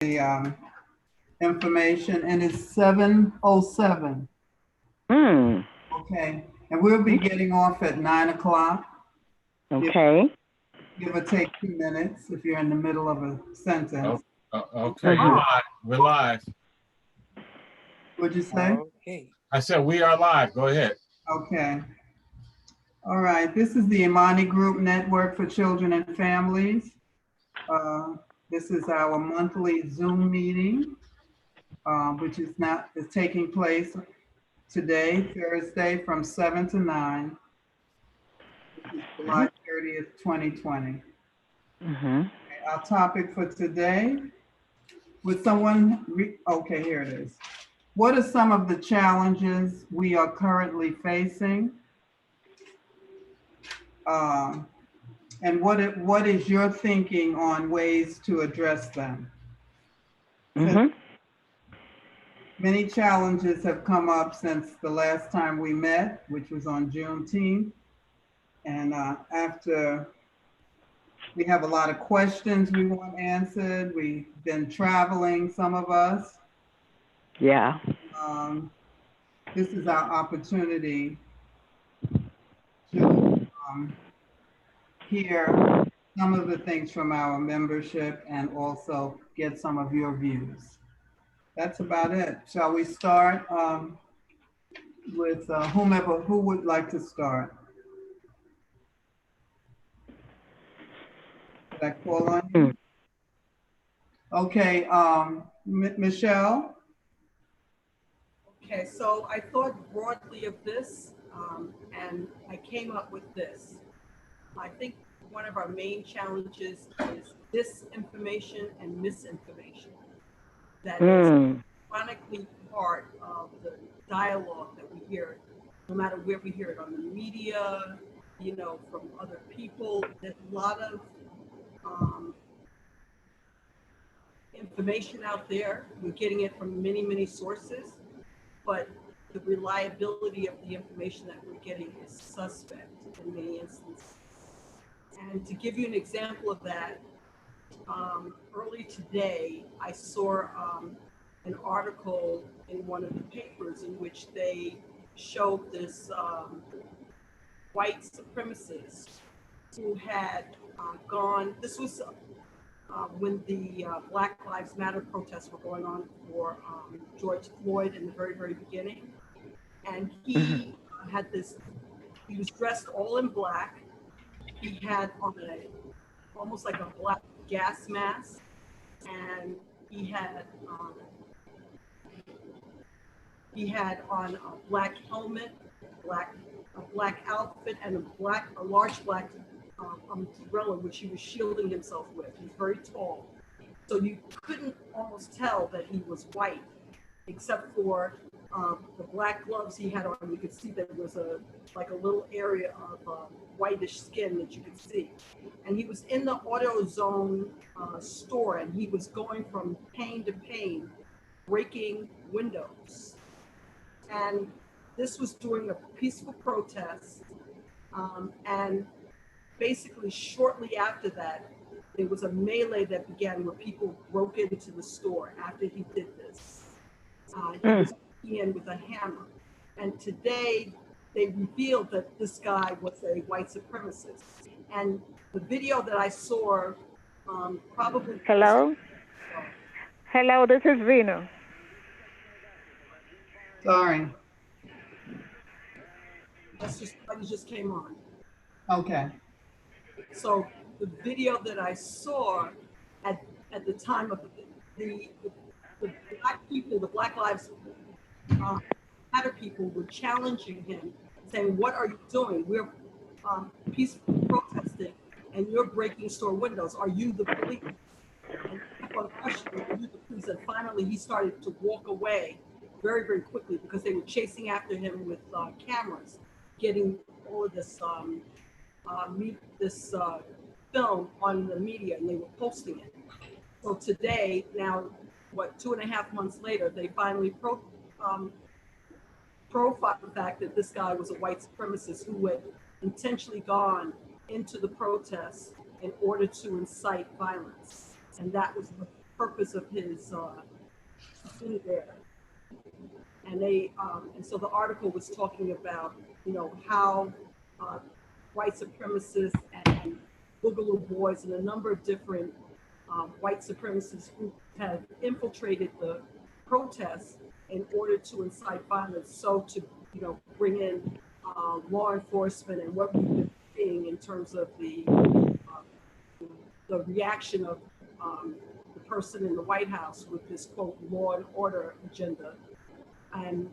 the information, and it's 7:07. Hmm. Okay, and we'll be getting off at 9 o'clock. Okay. Give or take 2 minutes if you're in the middle of a sentence. Okay, you're live. We're live. What'd you say? Okay. I said we are live. Go ahead. Okay. All right, this is the Imani Group Network for Children and Families. This is our monthly Zoom meeting, which is taking place today, Thursday, from 7 to 9. This is July 30th, 2020. Our topic for today, would someone, okay, here it is. What are some of the challenges we are currently facing? And what is your thinking on ways to address them? Many challenges have come up since the last time we met, which was on Juneteenth. And after we have a lot of questions we want answered, we've been traveling, some of us. Yeah. This is our opportunity to hear some of the things from our membership and also get some of your views. That's about it. Shall we start with who would like to start? Did I call on you? Okay, Michelle? Okay, so I thought broadly of this, and I came up with this. I think one of our main challenges is disinformation and misinformation. That is chronically part of the dialogue that we hear, no matter where we hear it on the media, you know, from other people. There's a lot of information out there. We're getting it from many, many sources, but the reliability of the information that we're getting is suspect in many instances. And to give you an example of that, early today, I saw an article in one of the papers in which they showed this white supremacist who had gone, this was when the Black Lives Matter protests were going on for George Floyd in the very, very beginning. And he had this, he was dressed all in black. He had on almost like a black gas mask, and he had on a black helmet, a black outfit, and a large black umbrella, which he was shielding himself with. He was very tall, so you couldn't almost tell that he was white, except for the black gloves he had on. You could see that there was like a little area of whitish skin that you could see. And he was in the AutoZone store, and he was going from pane to pane, breaking windows. And this was during a peaceful protest. And basically shortly after that, there was a melee that began where people broke into the store after he did this. He was in with a hammer. And today they revealed that this guy was a white supremacist. And the video that I saw probably... Hello? Hello, this is Rena. Sorry. I just came on. Okay. So the video that I saw at the time of the black people, the Black Lives Matter people were challenging him, saying, "What are you doing? We're peacefully protesting, and you're breaking store windows. Are you the police?" And he kept on questioning, "Are you the police?" And finally, he started to walk away very, very quickly because they were chasing after him with cameras, getting all of this film on the media, and they were posting it. So today, now, 2.5 months later, they finally profiled the fact that this guy was a white supremacist who had intentionally gone into the protests in order to incite violence. And that was purpose of his being there. And they, and so the article was talking about, you know, how white supremacists and Boogaloo Boys and a number of different white supremacist groups have infiltrated the protests in order to incite violence, so to, you know, bring in law enforcement and what we've been seeing in terms of the reaction of the person in the White House with this quote law and order agenda. And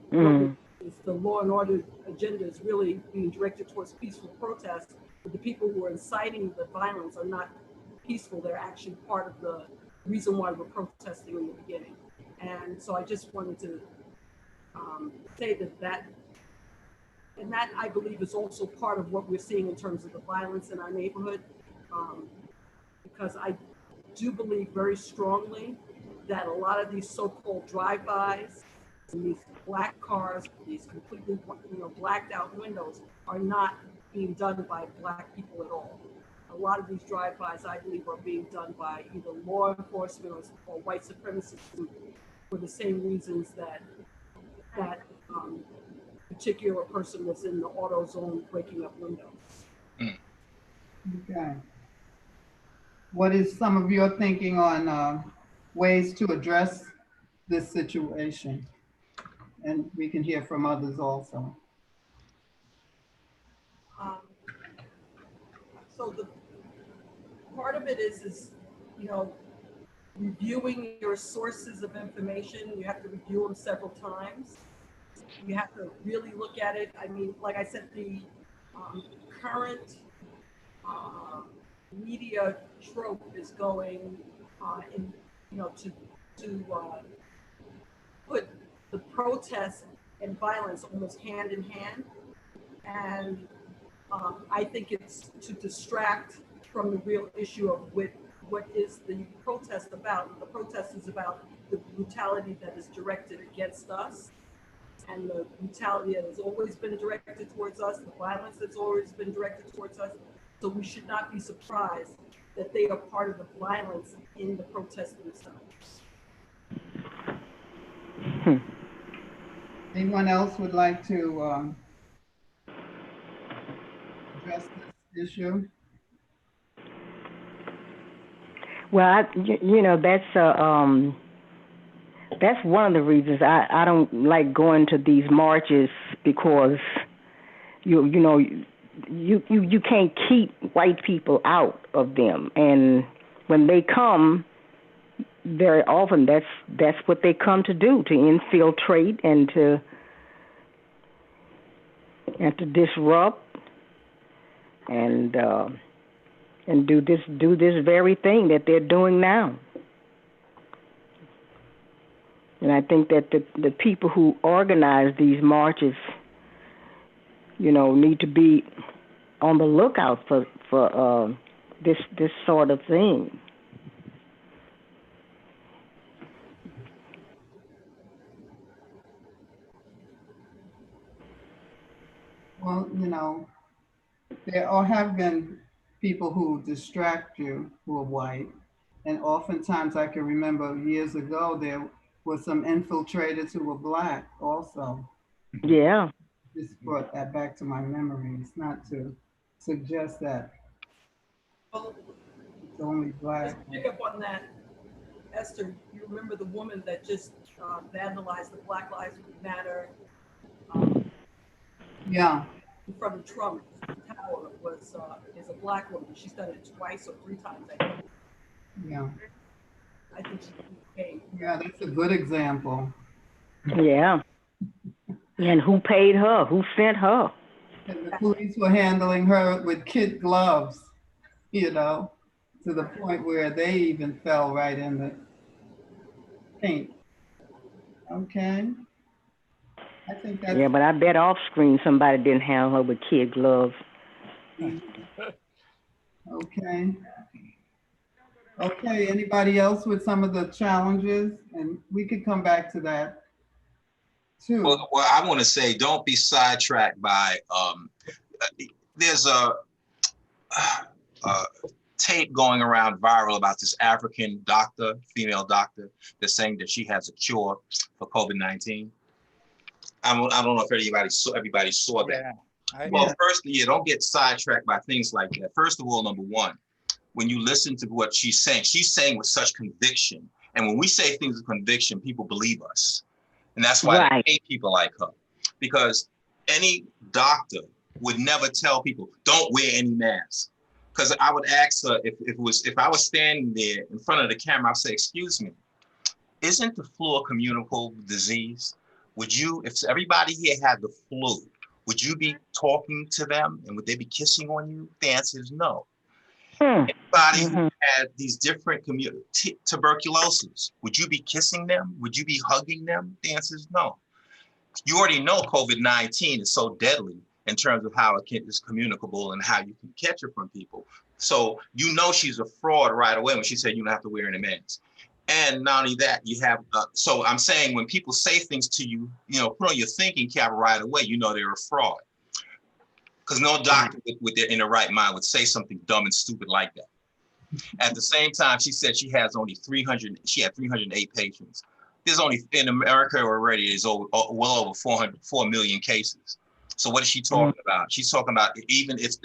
the law and order agenda is really being directed towards peaceful protests, but the people who are inciting the violence are not peaceful. They're actually part of the reason why we're protesting in the beginning. And so I just wanted to say that I believe is also part of what we're seeing in terms of the violence in our neighborhood, because I do believe very strongly that a lot of these so-called drive-bys and these black cars, these completely, you know, blacked out windows are not being done by black people at all. A lot of these drive-bys, I believe, are being done by either law enforcement or white supremacists for the same reasons that particular person was in the auto zone breaking up windows. Okay. What is some of your thinking on ways to address this situation? And we can hear from others also. So the part of it is, you know, reviewing your sources of information. You have to review them several times. You have to really look at it. I mean, like I said, the current media trope is going in, you know, to put the protests and violence almost hand in hand. And I think it's to distract from the real issue of what is the protest about. The protest is about the brutality that is directed against us, and the brutality that has always been directed towards us, the violence that's always been directed towards us. So we should not be surprised that they are part of the violence in the protests themselves. Anyone else would like to address this issue? Well, you know, that's one of the reasons I don't like going to these marches, because you can't keep white people out of them, and when they come, very often that's what they come to do, to infiltrate and to disrupt and do this very thing that they're doing now. And I think that the people who organize these marches, you know, need to be on the lookout for this sort of thing. Well, you know, there have been people who distract you who are white. And oftentimes I can remember years ago, there were some infiltrators who were black also. Yeah. This brought that back to my memories, not to suggest that it's only black. Just pick up on that, Esther. You remember the woman that just vandalized the Black Lives Matter Yeah. in front of Trump Tower is a black woman. She's done it twice or three times, I think. Yeah. I think she paid. Yeah, that's a good example. Yeah. And who paid her? Who sent her? And the police were handling her with kid gloves, you know, to the point where they even fell right in the paint. Okay. I think that's... Yeah, but I bet off screen somebody didn't handle her with kid gloves. Okay. Okay, anybody else with some of the challenges? And we could come back to that too. Well, I want to say, don't be sidetracked by, there's tape going around viral about this African doctor, female doctor, that's saying that she has a cure for COVID-19. I don't know if everybody saw that. Well, firstly, don't get sidetracked by things like that. First of all, number one, when you listen to what she's saying with such conviction. And when we say things with conviction, people believe us. And that's why they hate people like her. Because any doctor would never tell people, don't wear any mask. Because I would ask her if I was standing there in front of the camera, I'd say, excuse me, isn't the flu a communicable disease? Would you, if everybody here had the flu, would you be talking to them and would they be kissing on you? The answer is no. Anybody who had these different tuberculosis, would you be kissing them? Would you be hugging them? The answer is no. You already know COVID-19 is so deadly in terms of how it is communicable and how you can catch it from people. So you know she's a fraud right away when she said you don't have to wear any mask. And not only that, you have, so I'm saying when people say things to you, put on your thinking cap right away, you know they're a fraud. Because no doctor in their right mind would say something dumb and stupid like that. At the same time, she said she had 308 patients. There's only, in America already, is well over 4 million cases. So what is she talking about? She's talking about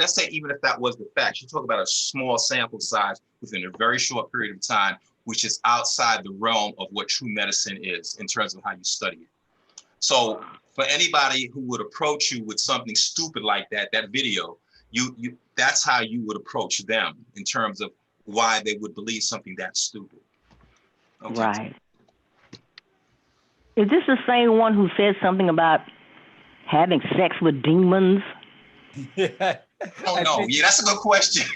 let's say even if that was the fact, she's talking about a small sample size within a very short period of time, which is outside the realm of what true medicine is in terms of how you study it. So for anybody who would approach you with something stupid like that video, that's how you would approach them in terms of why they would believe something that stupid. Okay. Right. Is this the same one who said something about having sex with demons? Oh no, yeah, that's a good question.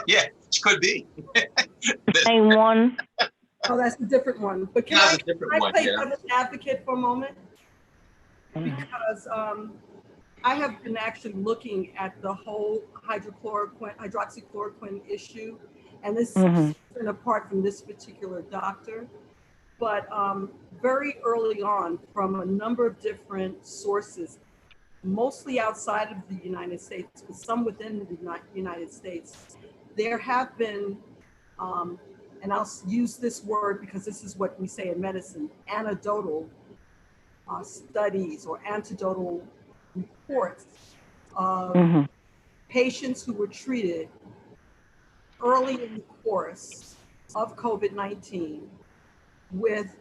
Yeah, it could be. Same one? Oh, that's a different one. But can I play devil's advocate for a moment? Because I have been actually looking at the whole hydroxychloroquine issue, and this is apart from this particular doctor, but very early on, from a number of different sources, mostly outside of the United States, but some within the United States, there have been, and I'll use this word because this is what we say in medicine, anecdotal studies or anecdotal reports of patients who were treated early in the course of COVID-19 with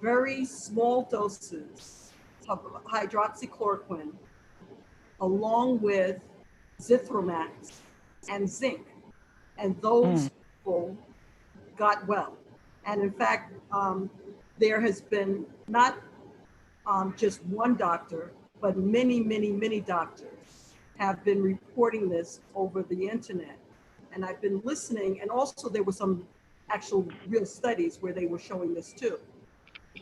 very small doses of hydroxychloroquine along with zithromax and zinc. And those people got well. And in fact, there has been not just one doctor, but many, many, many doctors have been reporting this over the internet. And I've been listening, and also there were some actual real studies where they were showing this too.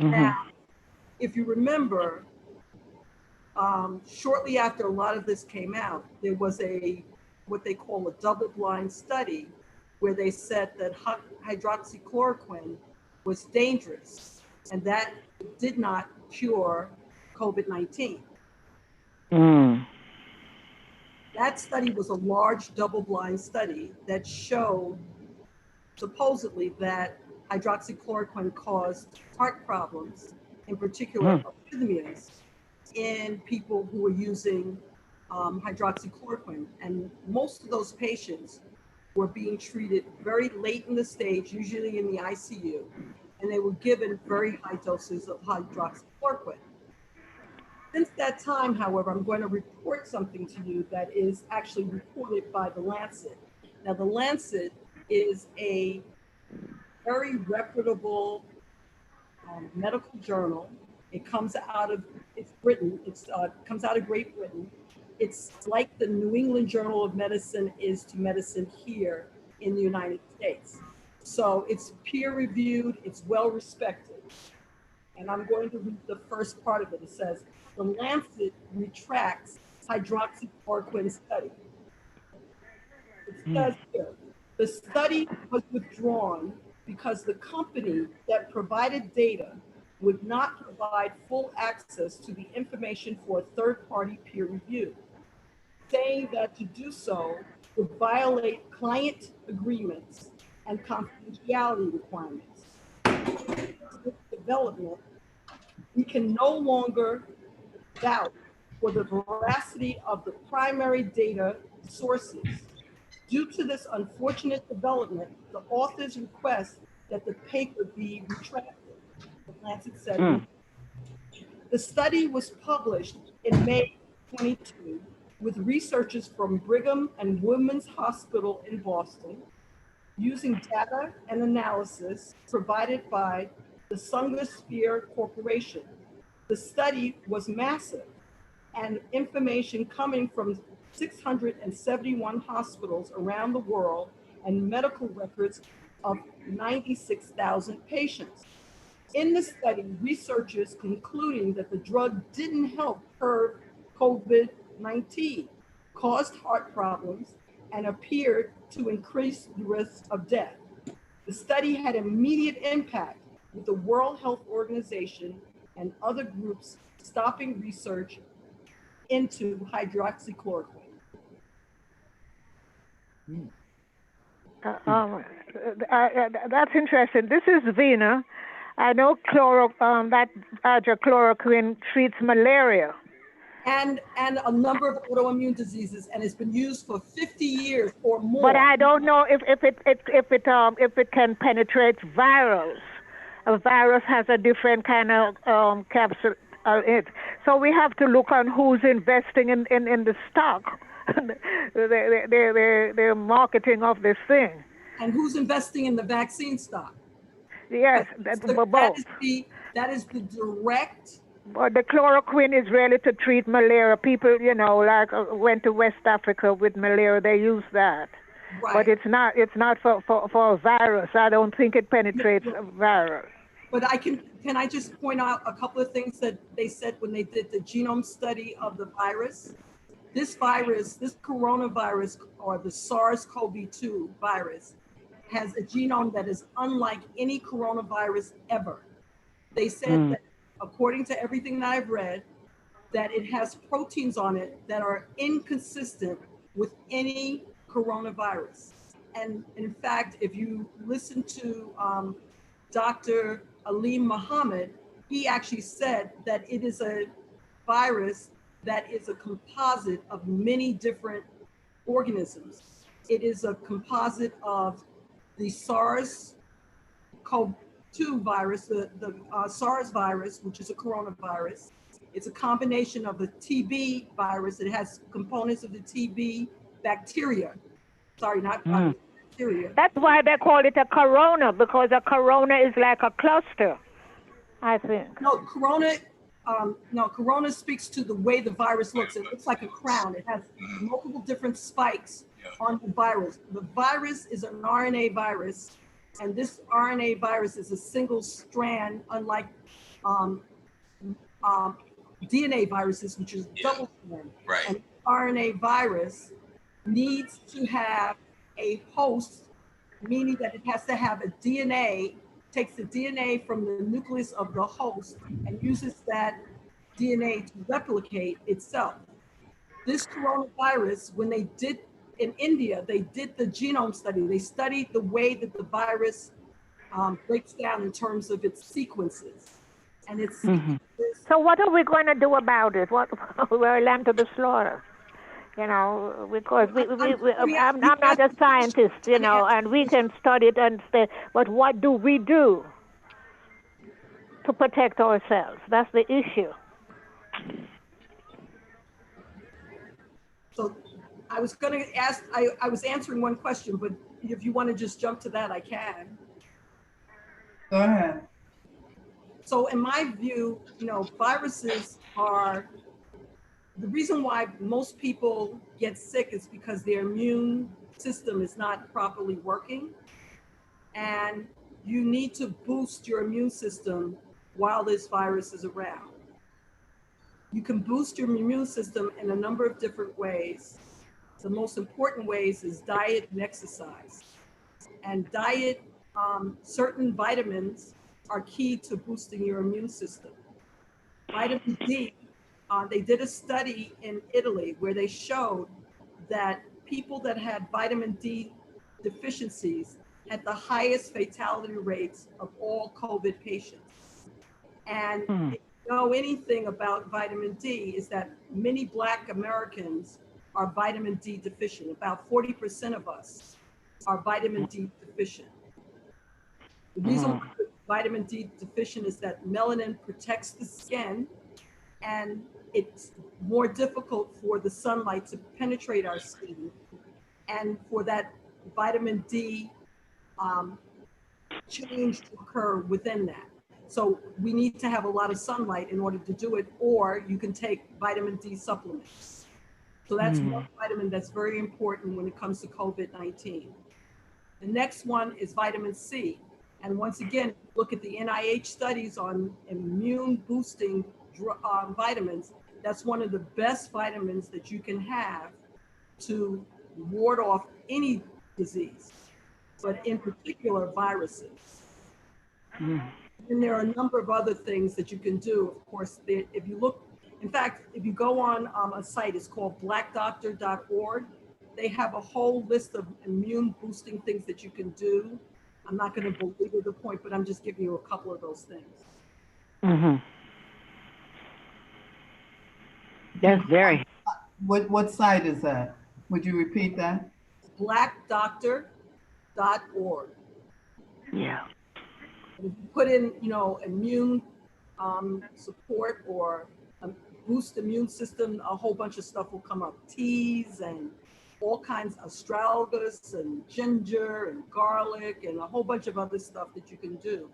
Now, if you remember, shortly after a lot of this came out, there was what they call a double-blind study where they said that hydroxychloroquine was dangerous and that did not cure COVID-19. That study was a large double-blind study that showed supposedly that hydroxychloroquine caused heart problems, in particular arrhythmias, in people who were using hydroxychloroquine. And most of those patients were being treated very late in the stage, usually in the ICU, and they were given very high doses of hydroxychloroquine. Since that time, however, I'm going to report something to you that is actually reported by The Lancet. Now, The Lancet is a very reputable medical journal. It comes out of Britain. It comes out of Great Britain. It's like the New England Journal of Medicine is to medicine here in the United States. So it's peer-reviewed, it's well-respected. And I'm going to read the first part of it. It says, The Lancet retracts hydroxychloroquine study. It says here, the study was withdrawn because the company that provided data would not provide full access to the information for a third-party peer review, saying that to do so would violate client agreements and confidentiality requirements. With development, we can no longer vouch for the veracity of the primary data sources. Due to this unfortunate development, the authors request that the paper be retracted. The Lancet said. The study was published in May 22 with researchers from Brigham and Women's Hospital in Boston, using data and analysis provided by the Sungosphere Corporation. The study was massive, and information coming from 671 hospitals around the world and medical records of 96,000 patients. In the study, researchers concluding that the drug didn't help curb COVID-19, caused heart problems, and appeared to increase the risk of death. The study had immediate impact, with the World Health Organization and other groups stopping research into hydroxychloroquine. That's interesting. This is Vina. I know that hydrochloroquine treats malaria. And a number of autoimmune diseases, and it's been used for 50 years or more. But I don't know if it can penetrate virus. A virus has a different kind of capsule. So we have to look on who's investing in the stock, the marketing of this thing. And who's investing in the vaccine stock? Yes, that is the direct. Well, the chloroquine is really to treat malaria. People, like went to West Africa with malaria, they use that. Right. But it's not for a virus. I don't think it penetrates a virus. But can I just point out a couple of things that they said when they did the genome study of the virus? This coronavirus, or the SARS-CoV-2 virus, has a genome that is unlike any coronavirus ever. They said that, according to everything that I've read, that it has proteins on it that are inconsistent with any coronavirus. And in fact, if you listen to Dr. Alim Mohammed, he actually said that it is a virus that is a composite of many different organisms. It is a composite of the SARS-CoV-2 virus, the SARS virus, which is a coronavirus. It's a combination of the TB virus. It has components of the TB bacteria. Sorry, not virus, bacteria. That's why they call it a corona, because a corona is like a cluster, I think. No, corona speaks to the way the virus looks. It looks like a crown. It has multiple different spikes on the virus. The virus is an RNA virus, and this RNA virus is a single strand, unlike DNA viruses, which is double strand. Right. And RNA virus needs to have a host, meaning that it has to have a DNA, takes the DNA from the nucleus of the host and uses that DNA to replicate itself. This coronavirus, when they did in India, they did the genome study. They studied the way that the virus breaks down in terms of its sequences. And it's So what are we going to do about it? We're lamb to the slaughter, because I'm not a scientist, and we can study it and say, but what do we do to protect ourselves? That's the issue. So I was going to ask, I was answering one question, but if you want to just jump to that, I can. Go ahead. So in my view, viruses are, the reason why most people get sick is because their immune system is not properly working. And you need to boost your immune system while this virus is around. You can boost your immune system in a number of different ways. The most important ways is diet and exercise. And diet, certain vitamins are key to boosting your immune system. Vitamin D, they did a study in Italy where they showed that people that had vitamin D deficiencies had the highest fatality rates of all COVID patients. And if you know anything about vitamin D is that many Black Americans are vitamin D deficient. About 40% of us are vitamin D deficient. The reason why vitamin D deficient is that melanin protects the skin, and it's more difficult for the sunlight to penetrate our skin, and for that vitamin D change to occur within that. So we need to have a lot of sunlight in order to do it, or you can take vitamin D supplements. So that's one vitamin that's very important when it comes to COVID-19. The next one is vitamin C. And once again, look at the NIH studies on immune boosting vitamins. That's one of the best vitamins that you can have to ward off any disease, but in particular viruses. And there are a number of other things that you can do. Of course, if you look, in fact, if you go on a site, it's called blackdoctor.org. They have a whole list of immune boosting things that you can do. I'm not going to belabor the point, but I'm just giving you a couple of those things. That's very. What site is that? Would you repeat that? Blackdoctor.org. Yeah. If you put in, immune support or boost immune system, a whole bunch of stuff will come up. Teas and all kinds of astragalus and ginger and garlic and a whole bunch of other stuff that you can do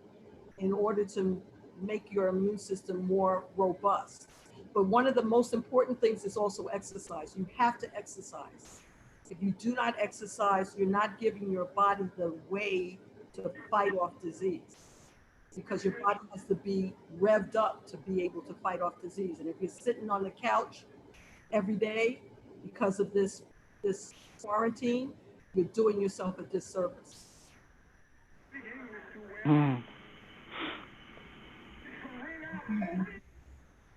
in order to make your immune system more robust. But one of the most important things is also exercise. You have to exercise. If you do not exercise, you're not giving your body the way to fight off disease, because your body has to be revved up to be able to fight off disease. And if you're sitting on the couch every day because of this quarantine, you're doing yourself a disservice.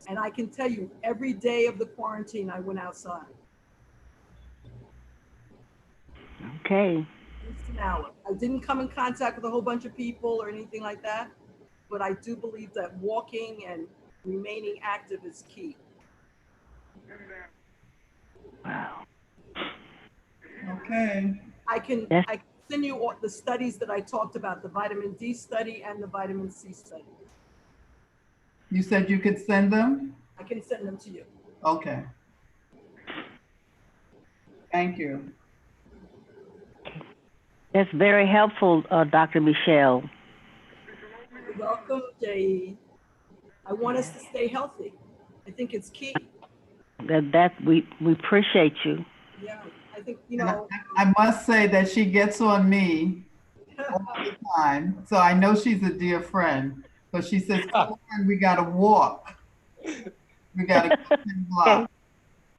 And I can tell you, every day of the quarantine, I went outside. Okay. At least an hour. I didn't come in contact with a whole bunch of people or anything like that, but I do believe that walking and remaining active is key. Wow. Okay. I can send you all the studies that I talked about, the vitamin D study and the vitamin C study. You said you could send them? I can send them to you. Okay. Thank you. That's very helpful, Dr. Michelle. You're welcome, Jay. I want us to stay healthy. I think it's key. We appreciate you. Yeah, I think, I must say that she gets on me all the time. So I know she's a dear friend, but she says, come on, we got to walk. We got to go 10 blocks.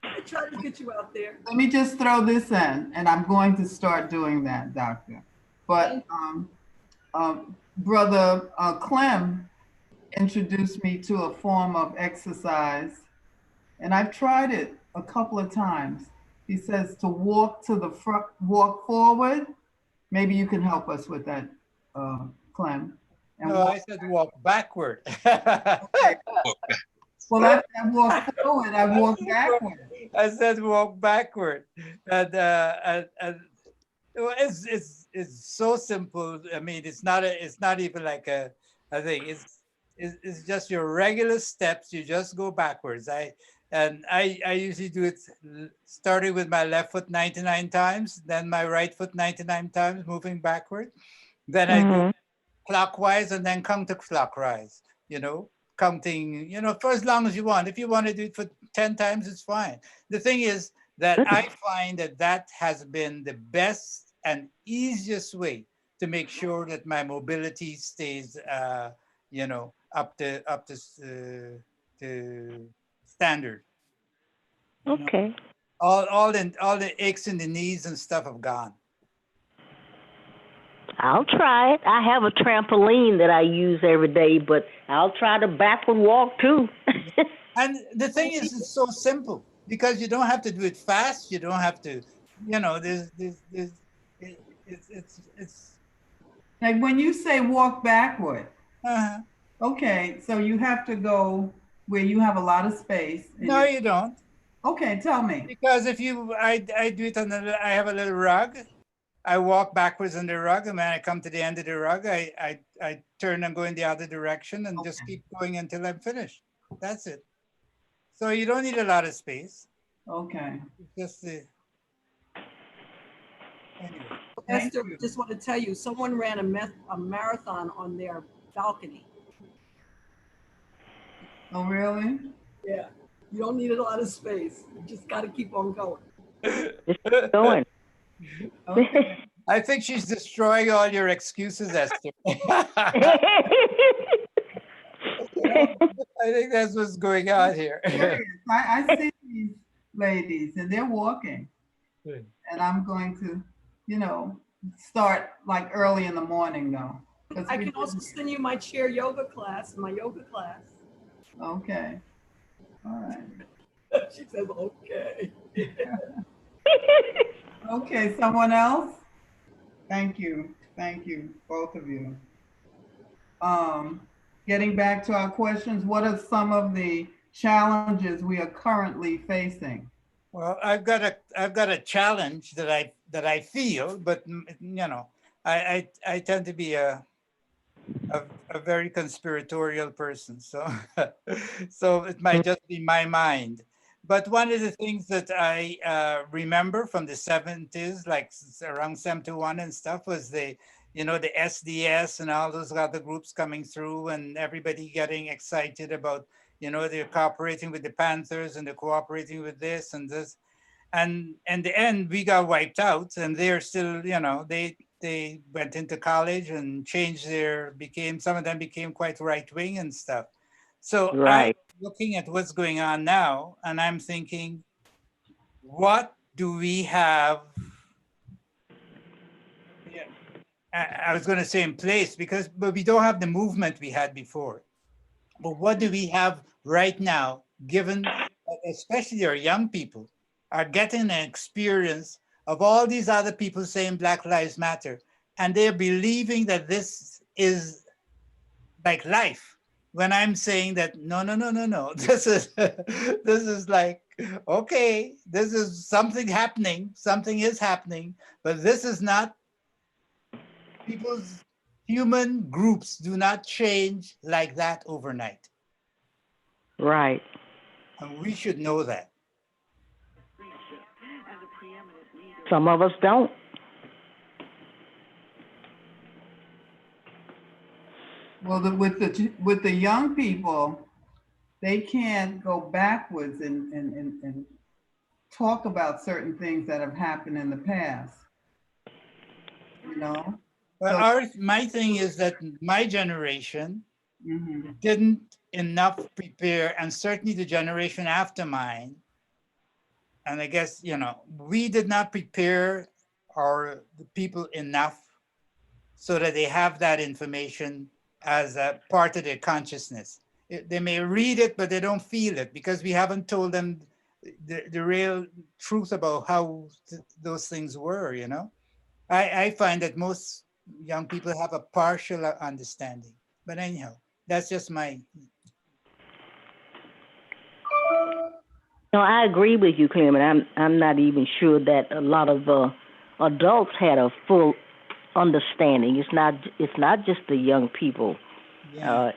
I try to get you out there. Let me just throw this in, and I'm going to start doing that, Doctor. But Brother Clem introduced me to a form of exercise, and I've tried it a couple of times. He says to walk to the front, walk forward. Maybe you can help us with that, Clem. And no, I said walk backward. Okay. Well, I walk forward, I walk backward. I said walk backward, and it's so simple. I mean, it's not even like a thing. It's just your regular steps. You just go backwards. I usually do it starting with my left foot 99 times, then my right foot 99 times, moving backward. Then I go clockwise and then counterclockwise. Counting, for as long as you want. If you want to do it for 10 times, it's fine. The thing is that I find that has been the best and easiest way to make sure that my mobility stays, up to standard. Okay. All the aches in the knees and stuff have gone. I'll try it. I have a trampoline that I use every day, but I'll try the backward walk too. And the thing is, it's so simple because you don't have to do it fast. You don't have to you know, it's Like when you say walk backward, uh okay, so you have to go where you have a lot of space. And no, you don't. okay, tell me. Because if you, I do it on the, I have a little rug. I walk backwards on the rug, and when I come to the end of the rug, I turn and go in the other direction and just keep going until I'm finished. That's it. So you don't need a lot of space. Okay. It's just the, anyway. Thank Esther, you. just want to tell you, someone ran a marathon on their balcony. Oh, really? Yeah, you don't need a lot of space. You just got to keep on going. Just keep going. Okay. I think she's destroying all your excuses, Esther. I think that's what's going on here. Serious. I see these ladies and they're walking, Good. and I'm going to, you know, start like early in the morning though. 'Cause I we can also didn't- send you my chair yoga class, my yoga class. Okay. All right. She says, okay. Okay, someone else? Thank you. Thank you, both of you. Getting back to our questions, what are some of the challenges we are currently facing? Well, I've got a challenge that I feel, but you know, I tend to be a very conspiratorial person, so so it might just be my mind. But one of the things that I remember from the 70s, like around 71 and stuff, was the, you know, the SDS and all those other groups coming through and everybody getting excited about, you know, they're cooperating with the Panthers and they're cooperating with this and this. And in the end, we got wiped out, and they're still, you know, they went into college and changed became, some of them became quite right wing and stuff. So I'm Right. looking at what's going on now, and I'm thinking, what do we have? Yeah, I was going to say in place but we don't have the movement we had before. But what do we have right now, given especially our young people are getting an experience of all these other people saying Black Lives Matter, and they're believing that this is like life. When I'm saying that no, this is like, okay, this is something happening, something is happening, but this is not, people's human groups do not change like that overnight. Right. And we should know that. Some of us don't. Well, with the young people, they can't go backwards and talk about certain things that have happened in the past. You know? But my thing is that my generation Mhm. didn't enough prepare, and certainly the generation after mine, and I guess, you know, we did not prepare the people enough so that they have that information as a part of their consciousness. They may read it, but they don't feel it because we haven't told them the real truth about how those things were, you know? I find that most young people have a partial understanding. But anyhow, that's just my. No, I agree with you, Clement. I'm not even sure that a lot of adults had a full understanding. It's not just the young people. Yeah.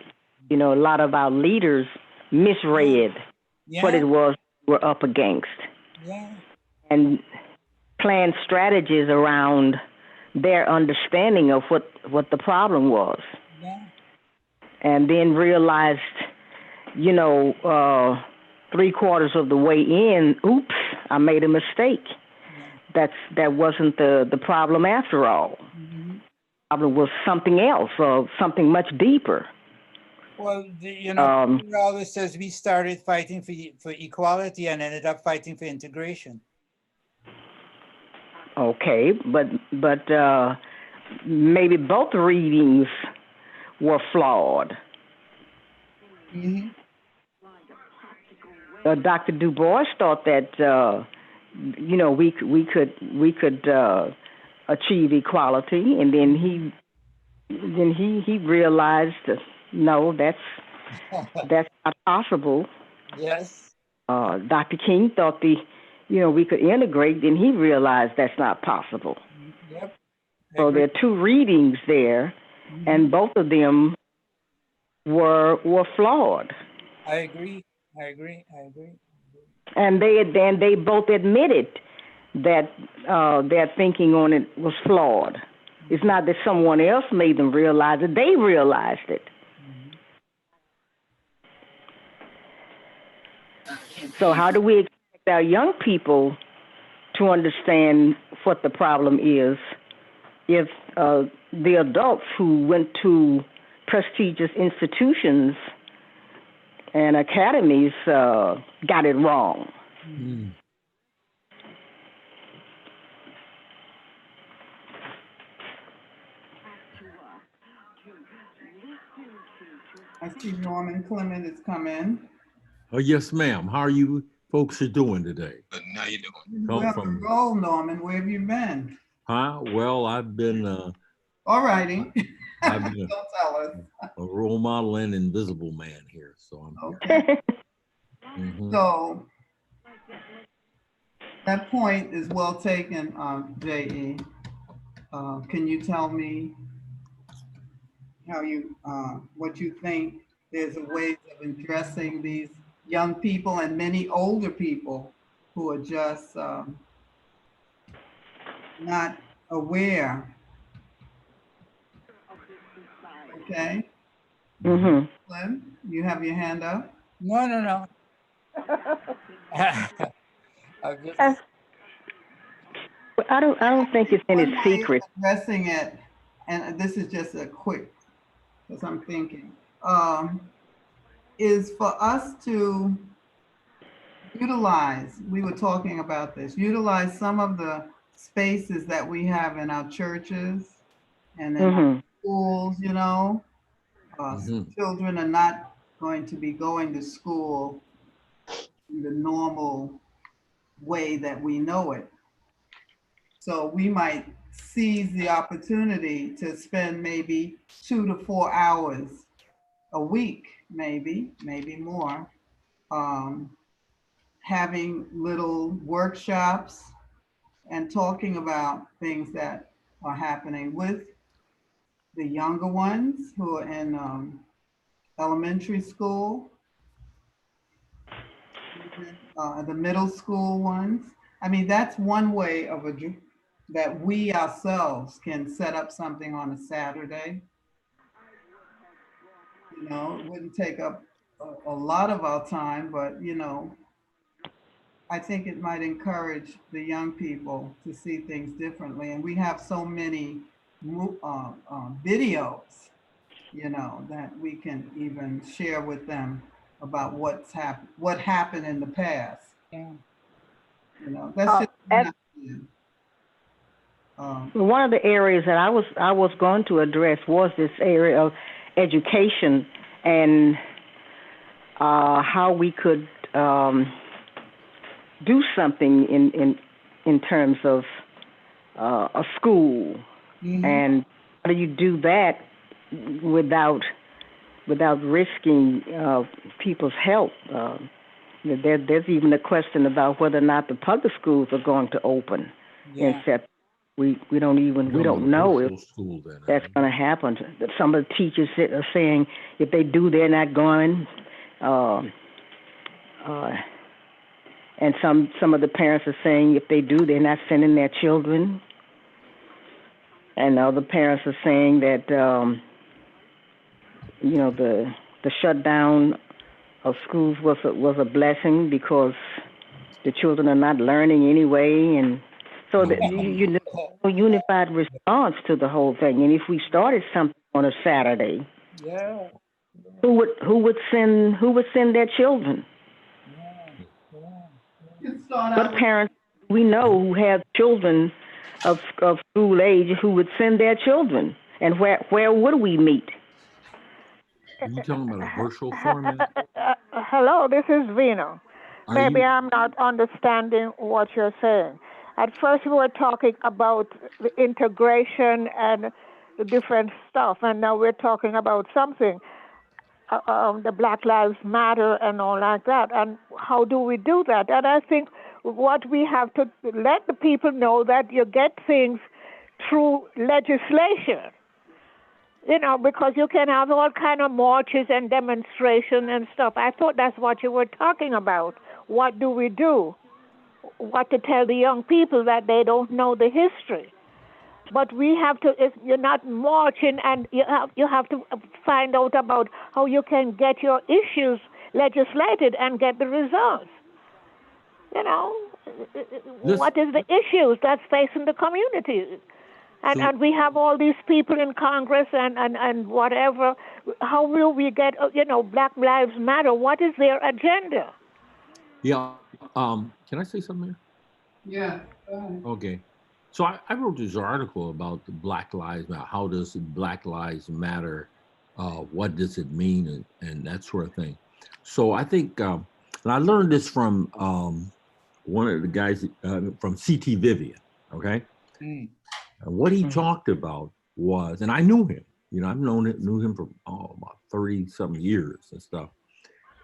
You know, a lot of our leaders misread what it was we're up against. Yeah. And planned strategies around their understanding of what the problem was. Yeah. And then realized, you know, 3/4 of the way in, oops, I made a mistake. Yeah. That wasn't the problem after all. Mm-hmm. The problem was something else or something much deeper. Well, you know, Peter always says we started fighting for equality and ended up fighting for integration. Okay, but maybe both readings were flawed. Mm-hmm. Dr. Du Bois thought that we could achieve equality, and then he realized that, no, that's not possible. Yes. Dr. King thought we could integrate, then he realized that's not possible. Yep. So there are two readings there, and both of them were flawed. I agree. And they both admitted that their thinking on it was flawed. It's not that someone else made them realize it; they realized it. So how do we expect our young people to understand what the problem is if the adults who went to prestigious institutions and academies got it wrong? I see Norman Clement has come in. Oh, yes, ma'am. How are you folks doing today? But now you doing. Well, roll, Norman. Where have you been? Huh? Well, I've been All righty. I've been Don't tell us. a role model and invisible man here. So I'm Okay. Mhm. So that point is well taken, J.E. Can you tell me how what you think there's a ways of addressing these young people and many older people who are just not aware? Okay. Mm-hmm. Lynn, you have your hand up? No. I'm just, I don't think it's any One way of secret. addressing it, and this is just a quick, because I'm thinking, is for us to utilize, we were talking about this, utilize some of the spaces that we have in our churches and in our schools, children are not going to be going to school in the normal way that we know it. So we might seize the opportunity to spend maybe 2 to 4 hours a week, maybe more, having little workshops and talking about things that are happening with the younger ones who are in elementary school, the middle school ones. I mean, that's one way of that we ourselves can set up something on a Saturday. It wouldn't take up a lot of our time, but I think it might encourage the young people to see things differently. And we have so many videos, that we can even share with them about what happened in the past. yeah. That's just an idea. One of the areas that I was going to address was this area of education and how we could do something in terms of a school, and how do you do that without risking people's health? There's even a question about whether or not the public schools are going to open in September. We don't know if that's going to happen. Some of the teachers are saying if they do, they're not going. And some of the parents are saying if they do, they're not sending their children. And other parents are saying that the shutdown of schools was a blessing because the children are not learning anyway, and so a unified response to the whole thing. And if we started something on a Saturday, who would send their children? What parents we know who have children of school age who would send their children, and where would we meet? Are you talking about a virtual format? Hello, this is Vino. Maybe I'm not understanding what you're saying. At first, we were talking about the integration and the different stuff, and now we're talking about something, the Black Lives Matter and all like that. And how do we do that? And I think what we have to let the people know that you get things through legislation. You know, because you can have all kind of marches and demonstration and stuff. I thought that's what you were talking about. What do we do? What to tell the young people that they don't know the history? But we have to. If you're not marching, and you have to find out about how you can get your issues legislated and get the results. You know, what is the issues that's facing the community? And we have all these people in Congress and whatever. How will we get, Black Lives Matter? What is their agenda? Yeah. Can I say something? Yeah. Go ahead. Okay. So I wrote this article about the Black Lives Matter. How does Black Lives Matter? What does it mean? And that sort of thing. So I think, and I learned this from one of the guys from C.T. Vivian. Okay. Mm. And what he talked about was, and I knew him, I've knew him for about 30-something years and stuff.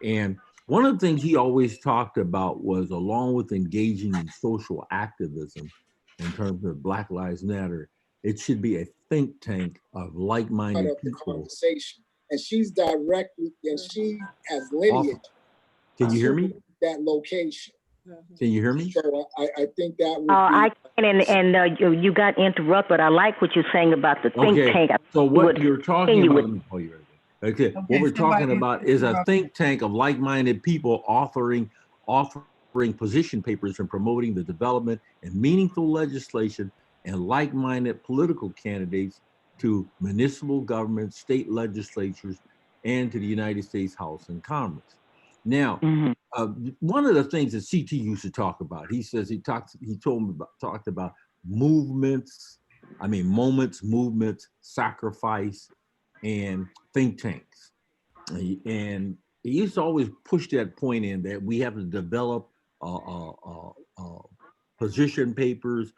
And one of the things he always talked about was, along with engaging in social activism in terms of Black Lives Matter, it should be a think tank of like-minded people. Conversation. And she's directly, and she has lineage. Can you hear me? That location. Can you hear me? So I think that would be. I can, and you got interrupted. I like what you're saying about the think tank. So what you're talking about? Okay. What we're talking about is a think tank of like-minded people offering position papers and promoting the development and meaningful legislation and like-minded political candidates to municipal governments, state legislatures, and to the United States House and Congress. Now, one of the things that CT used to talk about, he says talked about moments, sacrifice, and think tanks. And he used to always push that point in that we have to develop position papers,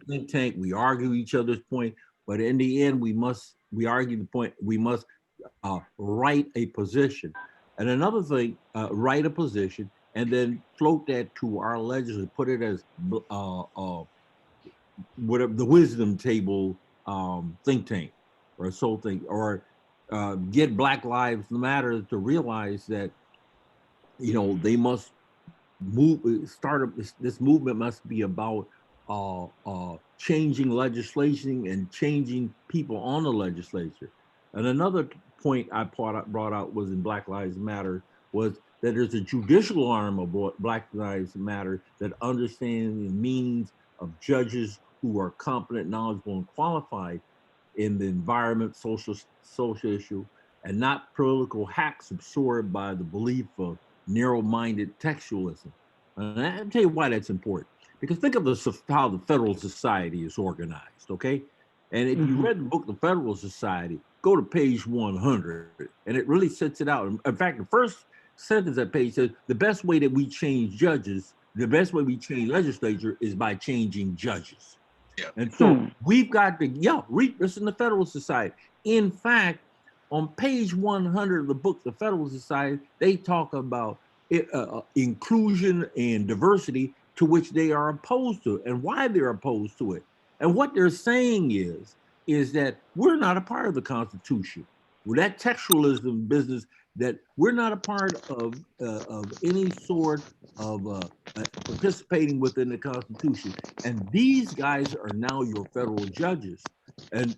think tank. We argue each other's point, but in the end, we must write a position. And another thing, write a position and then float that to our legislature, put it as whatever the wisdom table think tank or soul thing, or get Black Lives Matter to realize that, they must this movement must be about changing legislation and changing people on the legislature. And another point I brought out was in Black Lives Matter was that there's a judicial arm of Black Lives Matter that understands the meanings of judges who are competent, knowledgeable, and qualified in the environment, social issue, and not political hacks absorbed by the belief of narrow-minded textualism. And I'll tell you why that's important. Because think of how the Federal Society is organized, okay? And if you read the book, The Federal Society, go to page 100, and it really sets it out. In fact, the first sentence of that page says, the best way that we change judges, the best way we change legislature is by changing judges. Yeah. And so we've got to, read this in the Federal Society. In fact, on page 100 of the book, The Federal Society, they talk about inclusion and diversity, to which they are opposed to it, and why they're opposed to it. And what they're saying is that we're not a part of the Constitution. With that textualism business, that we're not a part of any sort of participating within the Constitution. And these guys are now your federal judges and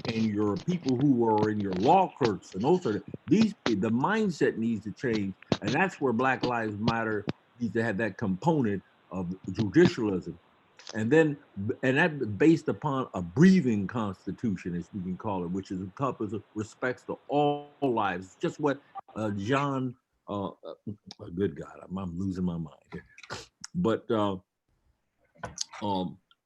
your people who are in your law clerks and those sort of the mindset needs to change. And that's where Black Lives Matter needs to have that component of judicialism. And that's based upon a breathing constitution, as we can call it, which is encompasses respects to all lives. It's just what John, good God, I'm losing my mind here. But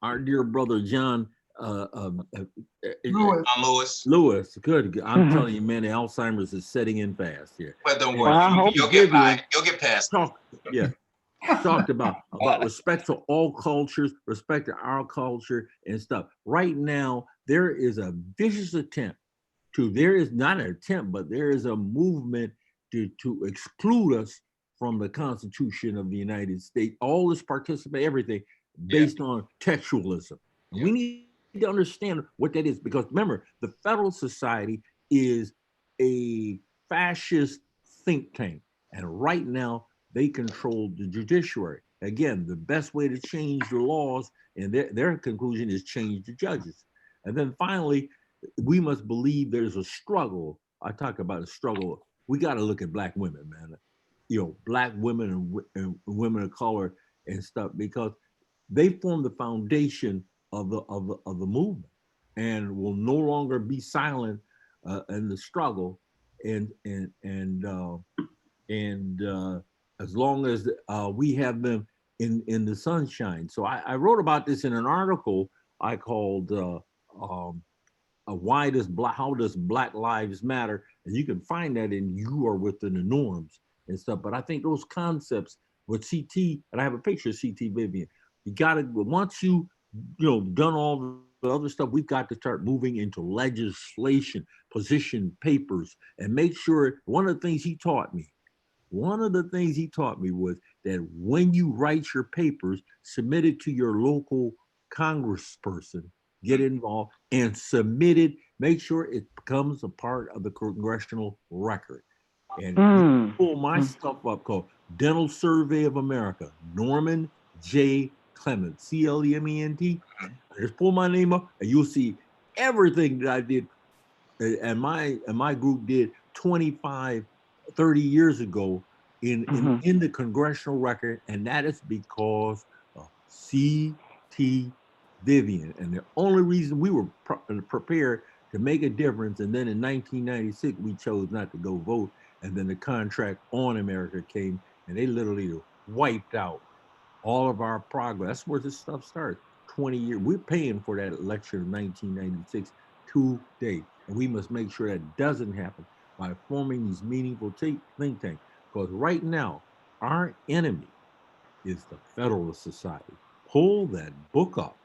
our dear brother John Louis. Lewis. Lewis, good. I'm telling you, man, the Alzheimer's is setting in fast here. But don't And worry, I hope you'll get by. Vivian You'll get past. talked about respect to all cultures, respect to our culture and stuff. Right now, there is a vicious attempt there is not an attempt, but there is a movement to exclude us from the Constitution of the United States. All this participate, everything based on textualism. Yeah. We need to understand what that is, because remember, the Federal Society is a fascist think tank, and right now they control the judiciary. Again, the best way to change the laws, and their conclusion is change the judges. And then finally, we must believe there's a struggle. I talk about a struggle. We got to look at Black women, man. Black women and women of color and stuff, because they form the foundation of the movement, and will no longer be silent in the struggle. And as long as we have them in the sunshine. So I wrote about this in an article I called how does Black Lives Matter? And you can find that in You Are Within the Norms and stuff. But I think those concepts with CT, and I have a picture of CT Vivian, you gotta, once you done all the other stuff, we've got to start moving into legislation, position papers, and make sure. One of the things he taught me was that when you write your papers, submit it to your local congressperson, get involved and submit it. Make sure it becomes a part of the congressional record. And pull my stuff up called Dental Survey of America, Norman J. Clement, Clement. Just pull my name up and you'll see everything that I did and my group did 25, 30 years ago in the congressional record, and that is because of C.T. Vivian. And the only reason we were prepared to make a difference, and then in 1996 we chose not to go vote, and then the Contract on America came, and they literally wiped out all of our progress. That's where this stuff starts. 20 years, we're paying for that election of 1996 today, and we must make sure that doesn't happen by forming these meaningful think tanks. Because right now, our enemy is the Federalist Society. Pull that book up.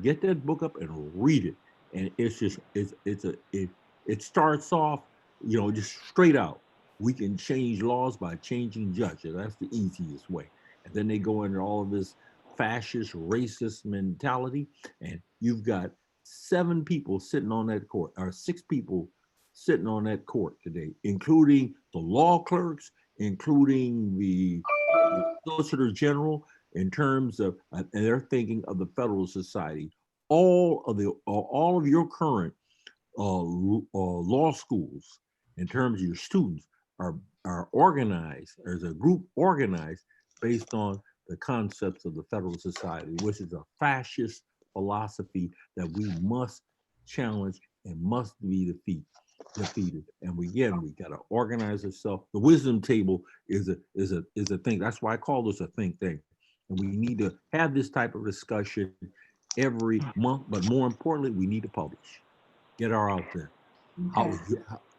Get that book up and read it. And it's just, it starts off, just straight out. We can change laws by changing judges. That's the easiest way. And then they go into all of this fascist, racist mentality. And you've got 7 people sitting on that court, or 6 people sitting on that court today, including the law clerks, including the Solicitor General, in terms of, and they're thinking of the Federal Society. All of your current law schools, in terms of your students, are organized, as a group organized based on the concepts of the Federal Society, which is a fascist philosophy that we must challenge and must be defeated. And we got to organize ourselves. The wisdom table is a thing. That's why I call this a think tank. And we need to have this type of discussion every month, but more importantly, we need to publish. Get our out there.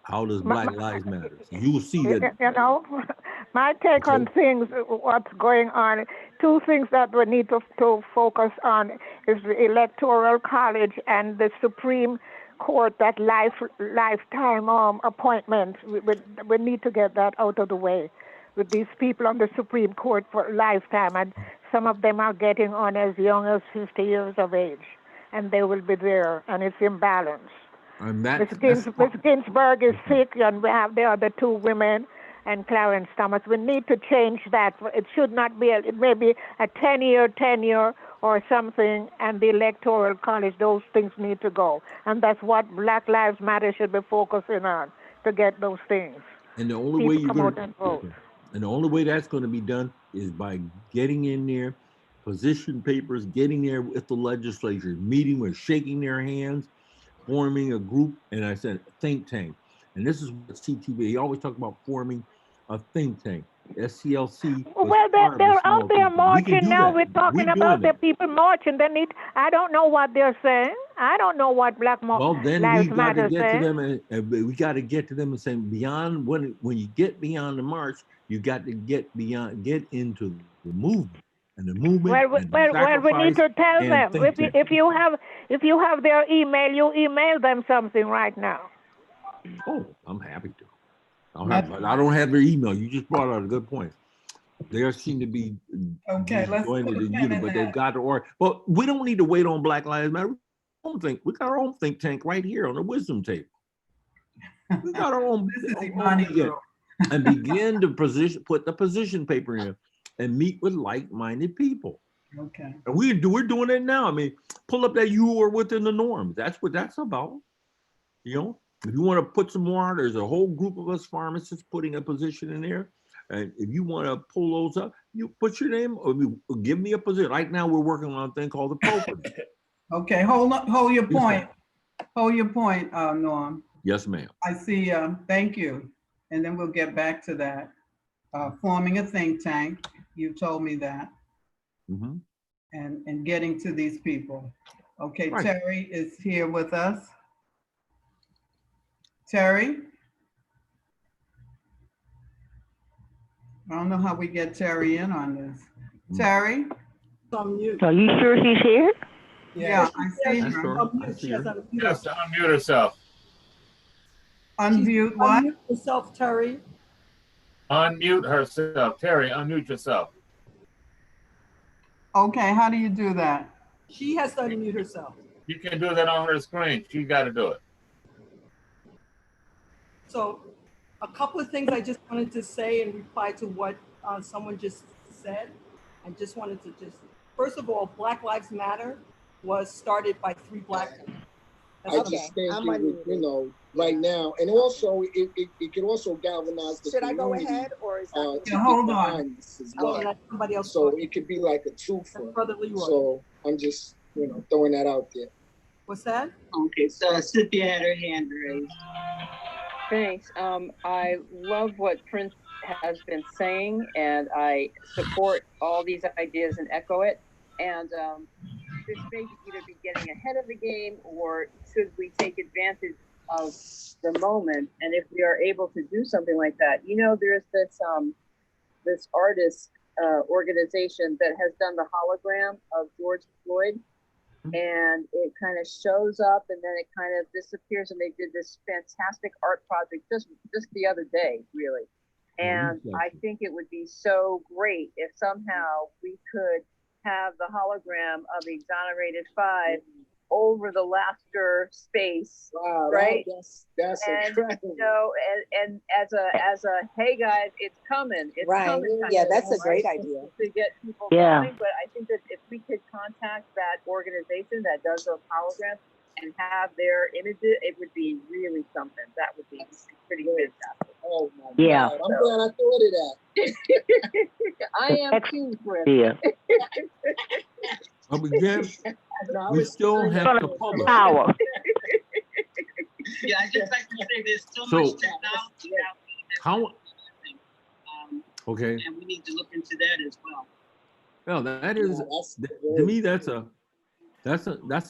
How does Black Lives Matter? So you will see that. My take on things, what's going on, 2 things that we need to focus on is the Electoral College and the Supreme Court, that lifetime appointment. We need to get that out of the way with these people on the Supreme Court for a lifetime, and some of them are getting on as young as 50 years of age, and they will be there, and it's imbalanced. Ms. Ginsburg is sick, and we have the other 2 women, and Clarence Thomas. We need to change that. It should not be, it may be a 10-year tenure or something, and the Electoral College, those things need to go. And that's what Black Lives Matter should be focusing on, to get those things. And the only way that's going to be done is by getting in there, position papers, getting there with the legislature, meeting with, shaking their hands, forming a group, and I said think tank. And this is what CTV, he always talk about forming a think tank. SCLC. Well, they're out there marching now. We're talking about the people marching. I don't know what they're saying. I don't know what Well, then Lives we got to Matter get saying. to them, and we got to get to them and saying beyond when you get beyond the march, you got to get into the movement and the movement. Well, we need to tell them if you have their email, you email them something right now. Oh, I'm happy to. I don't have their email. You just brought out a good point. There seem to be joined the unit, but they've got to order. But we don't need to wait on Black Lives Matter. We got our own think tank right here on the wisdom table. We got our own. And begin to put the position paper in, and meet with like-minded people. Okay. And we're doing it now. I mean, pull up that you are within the norm. That's what that's about. You know, if you want to put some more on, there's a whole group of us pharmacists putting a position in there. And if you want to pull those up, you put your name or give me a position. Right now, we're working on a thing called the program. Okay, hold your point. Hold your point, Norm. Yes, ma'am. I see, thank you. And then we'll get back to that. Forming a think tank, you told me that. Mm-hmm. And getting to these people. Okay, right. Terry is here with us. Terry? I don't know how we get Terry in on this. Terry? Are you sure she's here? Yeah, I see her. Yes, unmute herself. Unmute what? Unmute yourself, Terry. Unmute herself. Terry, unmute yourself. Okay, how do you do that? She has to unmute herself. You can do that on her screen. She got to do it. So a couple of things I just wanted to say in reply to what someone just said. I just wanted to first of all, Black Lives Matter was started by 3 Black people. I just think it would, you know, right now, and also it could also galvanize the Should I go community, ahead or is that? Hold on. Somebody else so it could be like a twofer. Brother Leroy. So I'm just, you know, throwing that out there. What's that? Okay, so Cynthia had her hand raised. Thanks. I love what Prince has been saying, and I support all these ideas and echo it. And this may either be getting ahead of the game, or should we take advantage of the moment? And if we are able to do something like that, you know, there's this this artist organization that has done the hologram of George Floyd, and it kind of shows up and then it kind of disappears. And they did this fantastic art project just the other day, really. And I think it would be so great if somehow we could have the hologram of the exonerated 5 over the laughter space, right? That's incredible. You know, and as a hey guys, it's coming. It's coming. Yeah, that's a great idea. To get people going. But I think that if we could contact that organization that does those holograms and have their images, it would be really something. That would be pretty fantastic. Oh my God. I'm glad I thought of that. I am too, Chris. Yeah. But again, we still have to publish. Power. Yeah, I just like to say there's so much technology out there. How? Okay. And we need to look into that as well. Well, that is to me that's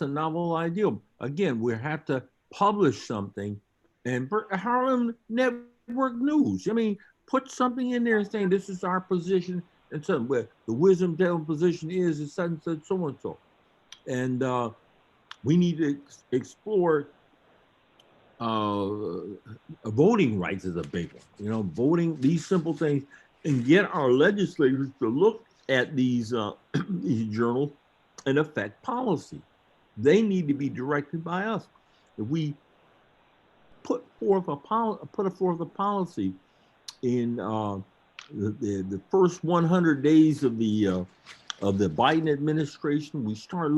a novel idea. Again, we have to publish something, and Harlem Network News. I mean, put something in there saying this is our position, and something where the wisdom table position is such and such, so and so, and we need to explore. Voting rights is a big one. You know, voting, these simple things, and get our legislators to look at these these journals and affect policy. They need to be directed by us. If we put forth a policy in the first 100 days of the Biden administration, we start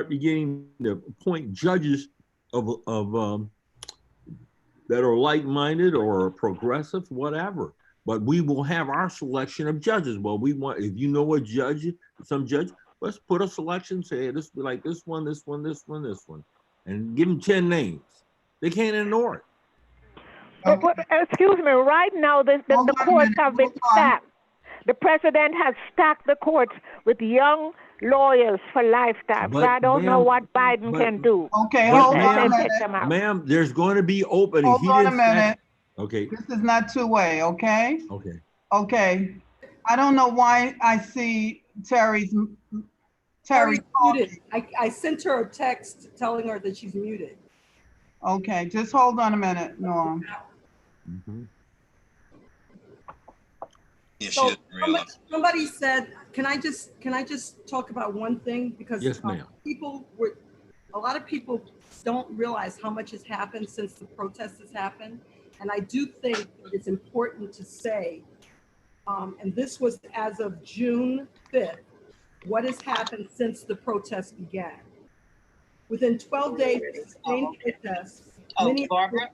beginning to appoint judges of that are like-minded or progressive, whatever. But we will have our selection of judges. Well, we want, if you know a judge, some judge, let's put a selection, say this be like this one, this one, this one, this one, and give them 10 names. They can't ignore it. Excuse me, right now the courts have been stacked. The president has stacked the courts with young lawyers for lifetime. So I don't know what Biden can do. Okay, hold on a minute. Ma'am, there's going to be openings. Hold on a minute. Okay. This is not two-way, okay? Okay. Okay. I don't know why I see Terry's muted. I sent her a text telling her that she's muted. Okay, just hold on a minute, Norm. Yeah, So somebody said, can I just talk about one thing? Because yes, ma'am. A lot of people don't realize how much has happened since the protests has happened. And I do think that it's important to say, and this was as of June 5th, what has happened since the protests began. Within 12 days of the same protests, Barbara?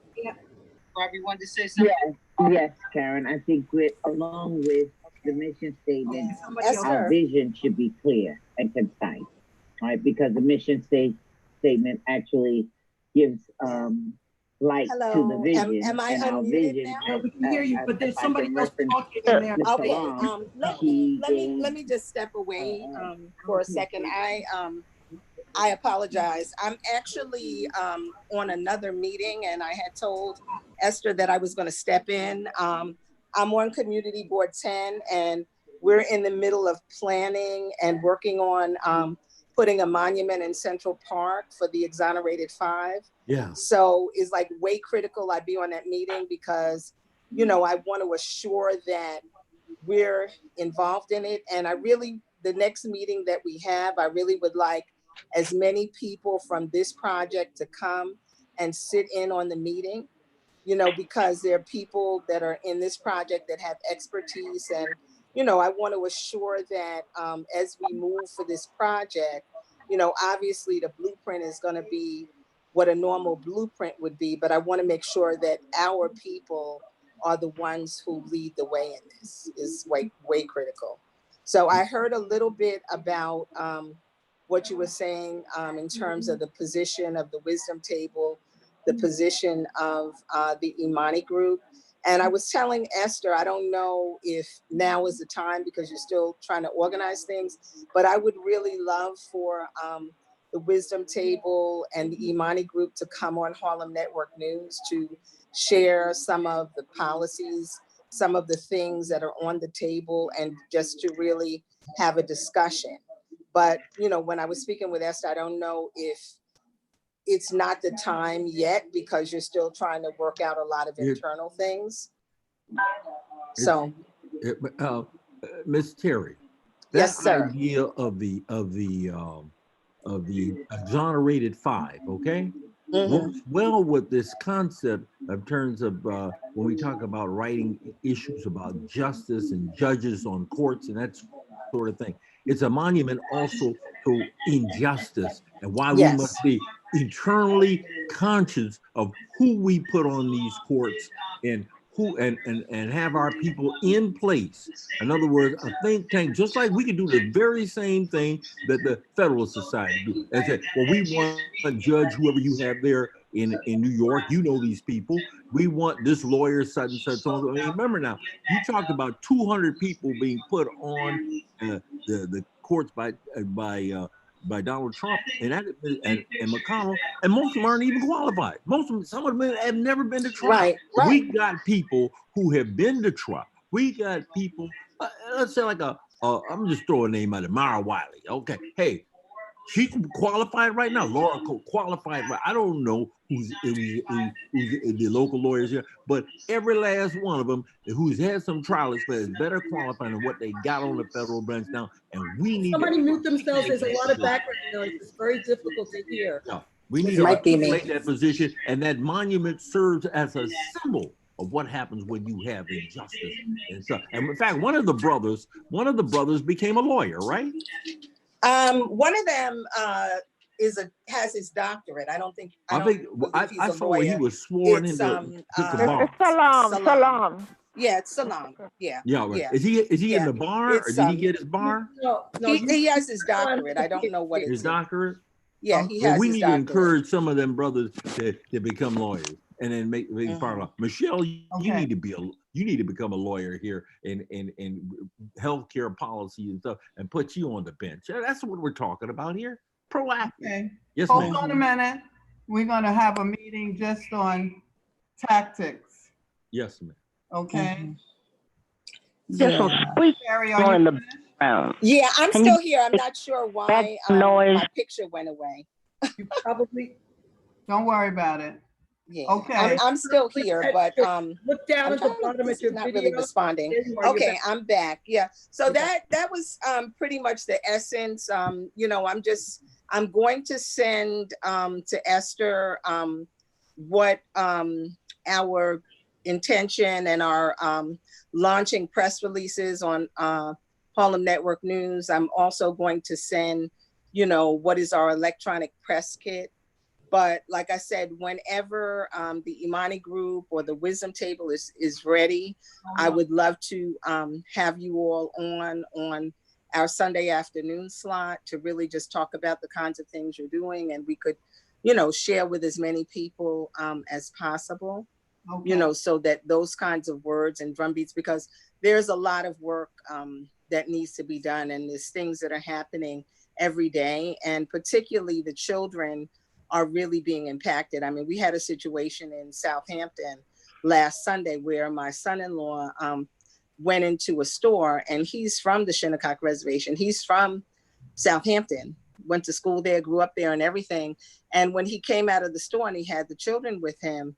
Barbara, you wanted to say something? Yes, Karen. I think along with the mission statement, our vision should be clear and concise, right? Because the mission statement actually gives light to the vision. Am I and our unmuted vision. now? We can hear you, but there's somebody else talking in there. Okay, let me just step away for a second. I apologize. I'm actually on another meeting, and I had told Esther that I was going to step in. I'm on Community Board 10, and we're in the middle of planning and working on putting a monument in Central Park for the exonerated 5. Yeah. So it's like way critical I be on that meeting because, you know, I want to assure that we're involved in it. And the next meeting that we have, I really would like as many people from this project to come and sit in on the meeting, you know, because there are people that are in this project that have expertise. And, you know, I want to assure that as we move for this project, you know, obviously the blueprint is going to be what a normal blueprint would be, but I want to make sure that our people are the ones who lead the way in this is way critical. So I heard a little bit about what you were saying in terms of the position of the wisdom table, the position of the Imani group. And I was telling Esther, I don't know if now is the time because you're still trying to organize things, but I would really love for the wisdom table and the Imani group to come on Harlem Network News to share some of the policies, some of the things that are on the table, and just to really have a discussion. But, you know, when I was speaking with Esther, I don't know if it's not the time yet because you're still trying to work out a lot of internal things. So, Ms. Terry, that yes, sir. idea of the exonerated 5, okay, works well with this concept in terms of when we talk about writing issues about justice and judges on courts and that sort of thing. It's a monument also to injustice and why we must be eternally conscious of who we put on these courts and who and have our people in place. In other words, a think tank, just like we could do the very same thing that the Federalist Society do. And say, well, we want to judge whoever you have there in New York. You know these people. We want this lawyer, such and such. I mean, remember now, you talked about 200 people being put on the courts by Donald Trump and McConnell, and most of them aren't even qualified. Some of them have never been to trial. Right. We got people who have been to trial. We got people, let's say like I'm just throwing a name out of Mara Wiley. Okay, hey, she qualified right now. Laura qualified right. I don't know who's the local lawyers here, but every last one of them who's had some trial experience is better qualified than what they got on the federal bench now. And we need somebody mute themselves. There's a lot of background noise. It's very difficult to hear. Yeah, we need to articulate that position, and that monument serves as a symbol of what happens when you have injustice and stuff. And in fact, one of the brothers became a lawyer, right? One of them has his doctorate. I think I saw where he was sworn into bar. Salam. Yeah, it's Salam. Yeah. Yeah, right. Is he in the bar, or did he get his bar? No, he has his doctorate. I don't know what his doctorate. Yeah, he has. We his need doctorate. to encourage some of them brothers to become lawyers. and then make part of Michelle. You Okay. need to be you need to become a lawyer here in healthcare policy and stuff, and put you on the bench. That's what we're talking about here. Proactive. Okay. Yes, Hold ma'am. on a minute. We're going to have a meeting just on tactics. Yes, ma'am. Okay. There's some squeak Terry, on are in you the background. Yeah, I'm Can still you here. I'm not sure why background noise? my picture went away. You probably, Don't worry about it. Yeah, Okay. I'm still here, but look down I'm at the trying to, bottom this of your is not video. really responding. There you are, you're Okay, back. I'm back. Yeah. So Okay. that was pretty much the essence. You know, I'm going to send to Esther what our intention and our launching press releases on Harlem Network News. I'm also going to send, you know, what is our electronic press kit. But like I said, whenever the Imani group or the Wisdom Table is ready, I would love to have you all on our Sunday afternoon slot to really just talk about the kinds of things you're doing, and we could, you know, share with as many people as possible. Okay. You know, so that those kinds of words and drumbeats, because there's a lot of work that needs to be done, and there's things that are happening every day, and particularly the children are really being impacted. I mean, we had a situation in Southampton last Sunday where my son-in-law went into a store, and he's from the Shinnecock Reservation. He's from Southampton, went to school there, grew up there and everything. And when he came out of the store and he had the children with him,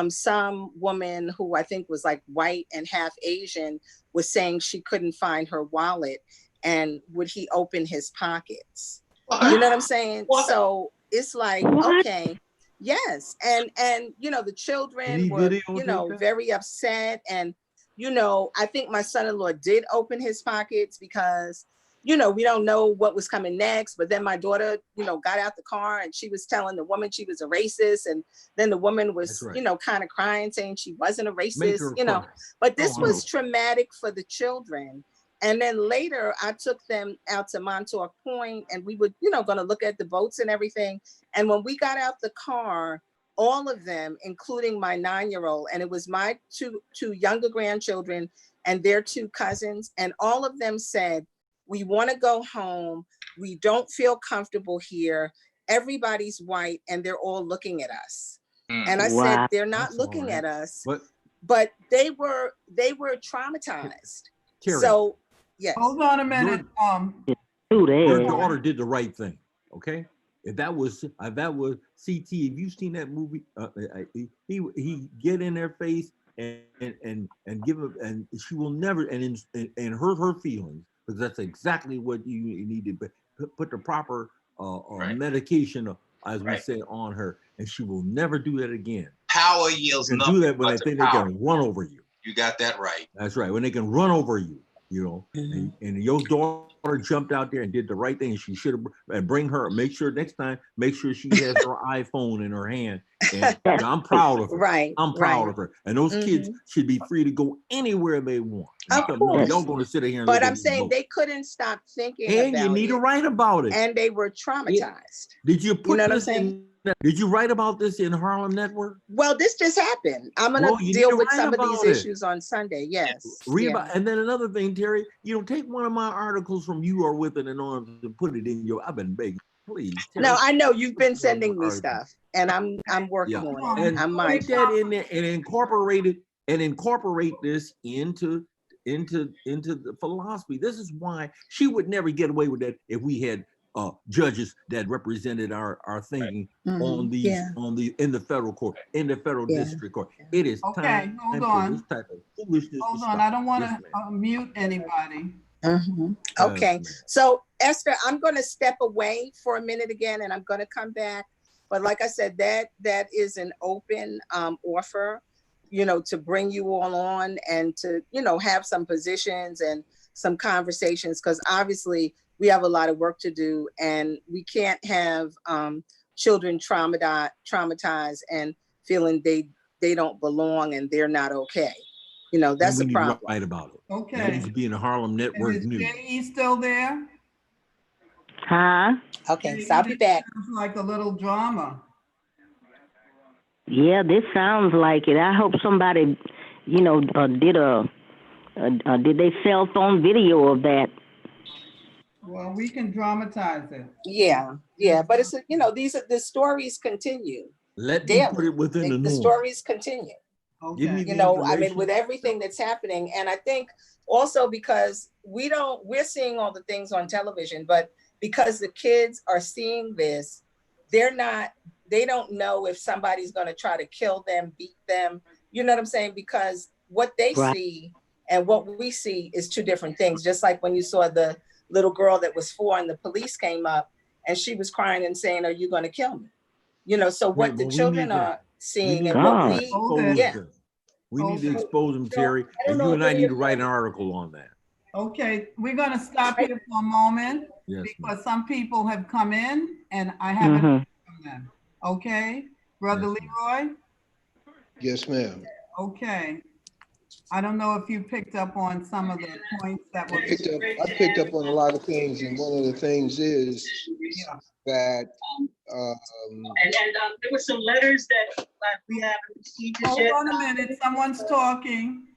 some woman who I think was like white and half Asian was saying she couldn't find her wallet, and would he open his pockets? You know what I'm saying? So it's like, okay, yes. And, you know, the children were, you know, very upset. And, you know, I think my son-in-law did open his pockets because, you know, we don't know what was coming next. But then my daughter, you know, got out the car and she was telling the woman she was a racist. And then the woman was, you know, kind of crying, saying she wasn't a racist, you know. But this was traumatic for the children. And then later I took them out to Montauk Point, and we were, you know, going to look at the boats and everything. And when we got out the car, all of them, including my 9-year-old, and it was my two younger grandchildren and their 2 cousins, and all of them said, we want to go home. We don't feel comfortable here. Everybody's white and they're all looking at us. And I said, they're not looking at us, but they were traumatized. Terry, so yes. Hold on a minute. Your daughter did the right thing. Okay. If that was CT, if you've seen that movie, he get in their face and give them, and she will never and hurt her feelings, because that's exactly what you need to put the proper medication, as we say, on her, and she will never do that again. Power yields nothing. Do that when they think they power. can run over you. You got that right. That's right. When they can run over you, you know, and your daughter jumped out there and did the right thing. She should have, and bring her, make sure next time, make sure she has her iPhone in her hand. And I'm proud of her. Right. I'm proud of her. And those kids should be free to go anywhere they want. Of course. Y'all going to sit here and but I'm saying they couldn't stop thinking and about you need it, to write about it. and they were traumatized. Did you put know what I'm this saying? in? Did you write about this in Harlem Network? Well, this just happened. I'm gonna deal with some of these issues on Sunday. Yes. Read about, and then another thing, Terry, you know, take one of my articles from You Are With It and on and put it in your. I've been begging, please. Terry. No, I know you've been sending me stuff, and I'm working on it. And I'm put that in there and incorporate this into the philosophy. This is why she would never get away with that if we had judges that represented our thinking in the federal court, in the federal district court. It is time for this type of foolishness. Hold on, I don't want to mute anybody. Okay, so Esther, I'm going to step away for a minute again, and I'm going to come back. But like I said, that is an open offer, you know, to bring you all on and to, you know, have some positions and some conversations, because obviously we have a lot of work to do, and we can't have children traumatized and feeling they don't belong and they're not okay. You know, that's a problem. Write about it. Okay. That needs to be in the Harlem Network Is News. J.E. still there? Huh? Okay, so I'll be back. Sounds like a little drama. Yeah, this sounds like it. I hope somebody, did they cell phone video of that? Well, we can dramatize it. Yeah, but it's, the stories continue. Let me daily. put it within the The norm. stories continue. Give me Okay. the I mean, information. with everything that's happening. And I think also because we're seeing all the things on television, but because the kids are seeing this, they don't know if somebody's going to try to kill them, beat them. You know what I'm saying? Because what they Right. see and what we see is two different things. Just like when you saw the little girl that was 4 and the police came up and she was crying and saying, "Are you going to kill me?" So what the children are seeing and what we, We need to expose them, Terry, don't and know you if and I any need of to write an article on that. Okay, we're gonna stop here for a moment Yes, because some people have come in and I haven't heard from them. Okay, Brother Leroy? Yes, ma'am. Okay. I don't know if you picked up on some of the points that were. I picked up on a lot of things, and one of the things is that there were some letters that we haven't received Hold yet. on a minute, someone's talking.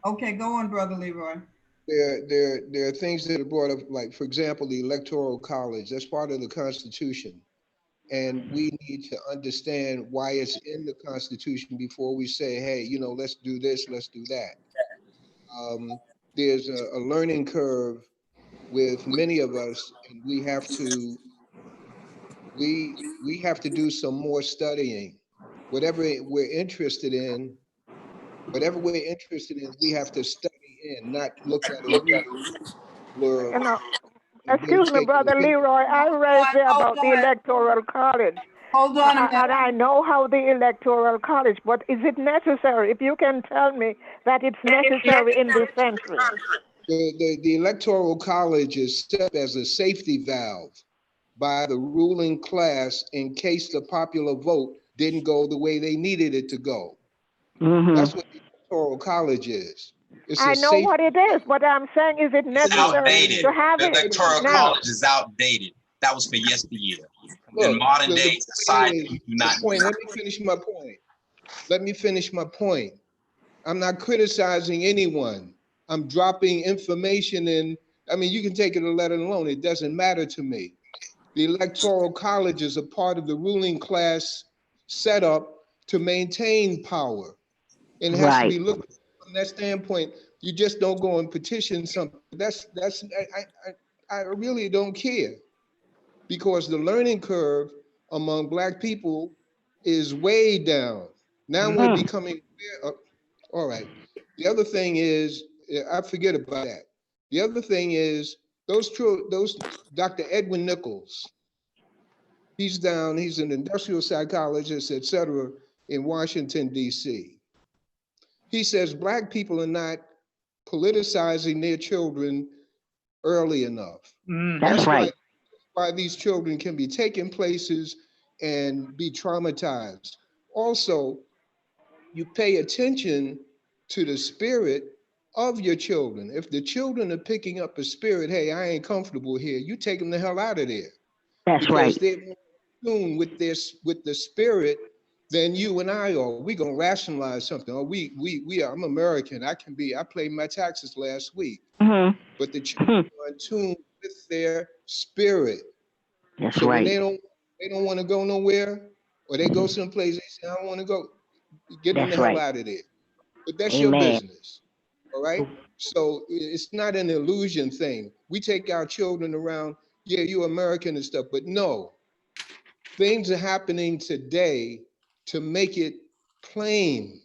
Okay, go on, Brother Leroy. there are things that are brought up, like, for example, the Electoral College. That's part of the Constitution. And we need to understand why it's in the Constitution before we say, hey, let's do this, let's do that. There's a learning curve with many of us, and we have to do some more studying. Whatever we're interested in, we have to study in, not look at a read blurb. Excuse me, Brother Leroy, I read there about the Electoral College. Hold on a minute. And I know how the Electoral College, but is it necessary? If you can tell me that it's necessary in this century. The Electoral College is set up as a safety valve by the ruling class in case the popular vote didn't go the way they needed it to go. That's what the Electoral College is. I know what it is, but I'm saying, is it necessary to have the it? Electoral now? College is outdated. That was for yesteryear. In modern day society, we do not. Let me finish my point. I'm not criticizing anyone. I'm dropping information in. I mean, you can take it or let it alone. It doesn't matter to me. The Electoral College is a part of the ruling class setup to maintain power. And it has to be looked at from that standpoint. You just don't go and petition something. I really don't care, because the learning curve among Black people is way down. Now we're becoming all right. The other thing is, I forget about that. The other thing is, those Dr. Edwin Nichols, he's an industrial psychologist, et cetera, in Washington, D.C. He says Black people are not politicizing their children early enough. That's right. Why these children can be taken places and be traumatized. Also, you pay attention to the spirit of your children. If the children are picking up a spirit, hey, I ain't comfortable here, you take them the hell out of there. That's right. Because they're more in tune with the spirit than you and I are. We gonna rationalize something. I'm American. I paid my taxes last week. But the children are in tune with their spirit. That's so right. When they don't want to go nowhere, or they go someplace, they say, I don't want to go. Get them the hell out of there. But that's your business. All right. So it's not an illusion thing. We take our children around, yeah, you're American and stuff, but no. Things are happening today to make it plain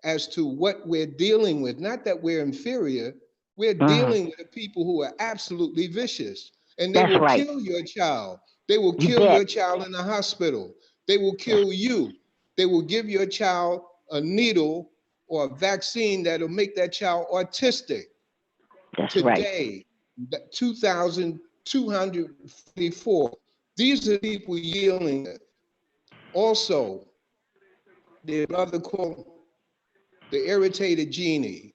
as to what we're dealing with. Not that we're inferior, we're dealing with the people who are absolutely vicious. And they will kill your child. They will kill your child in the hospital. They will kill you. They will give your child a needle or a vaccine that'll make that child autistic. That's today, 2,244. These are the people yielding with. Also, the brother called the irritated genie.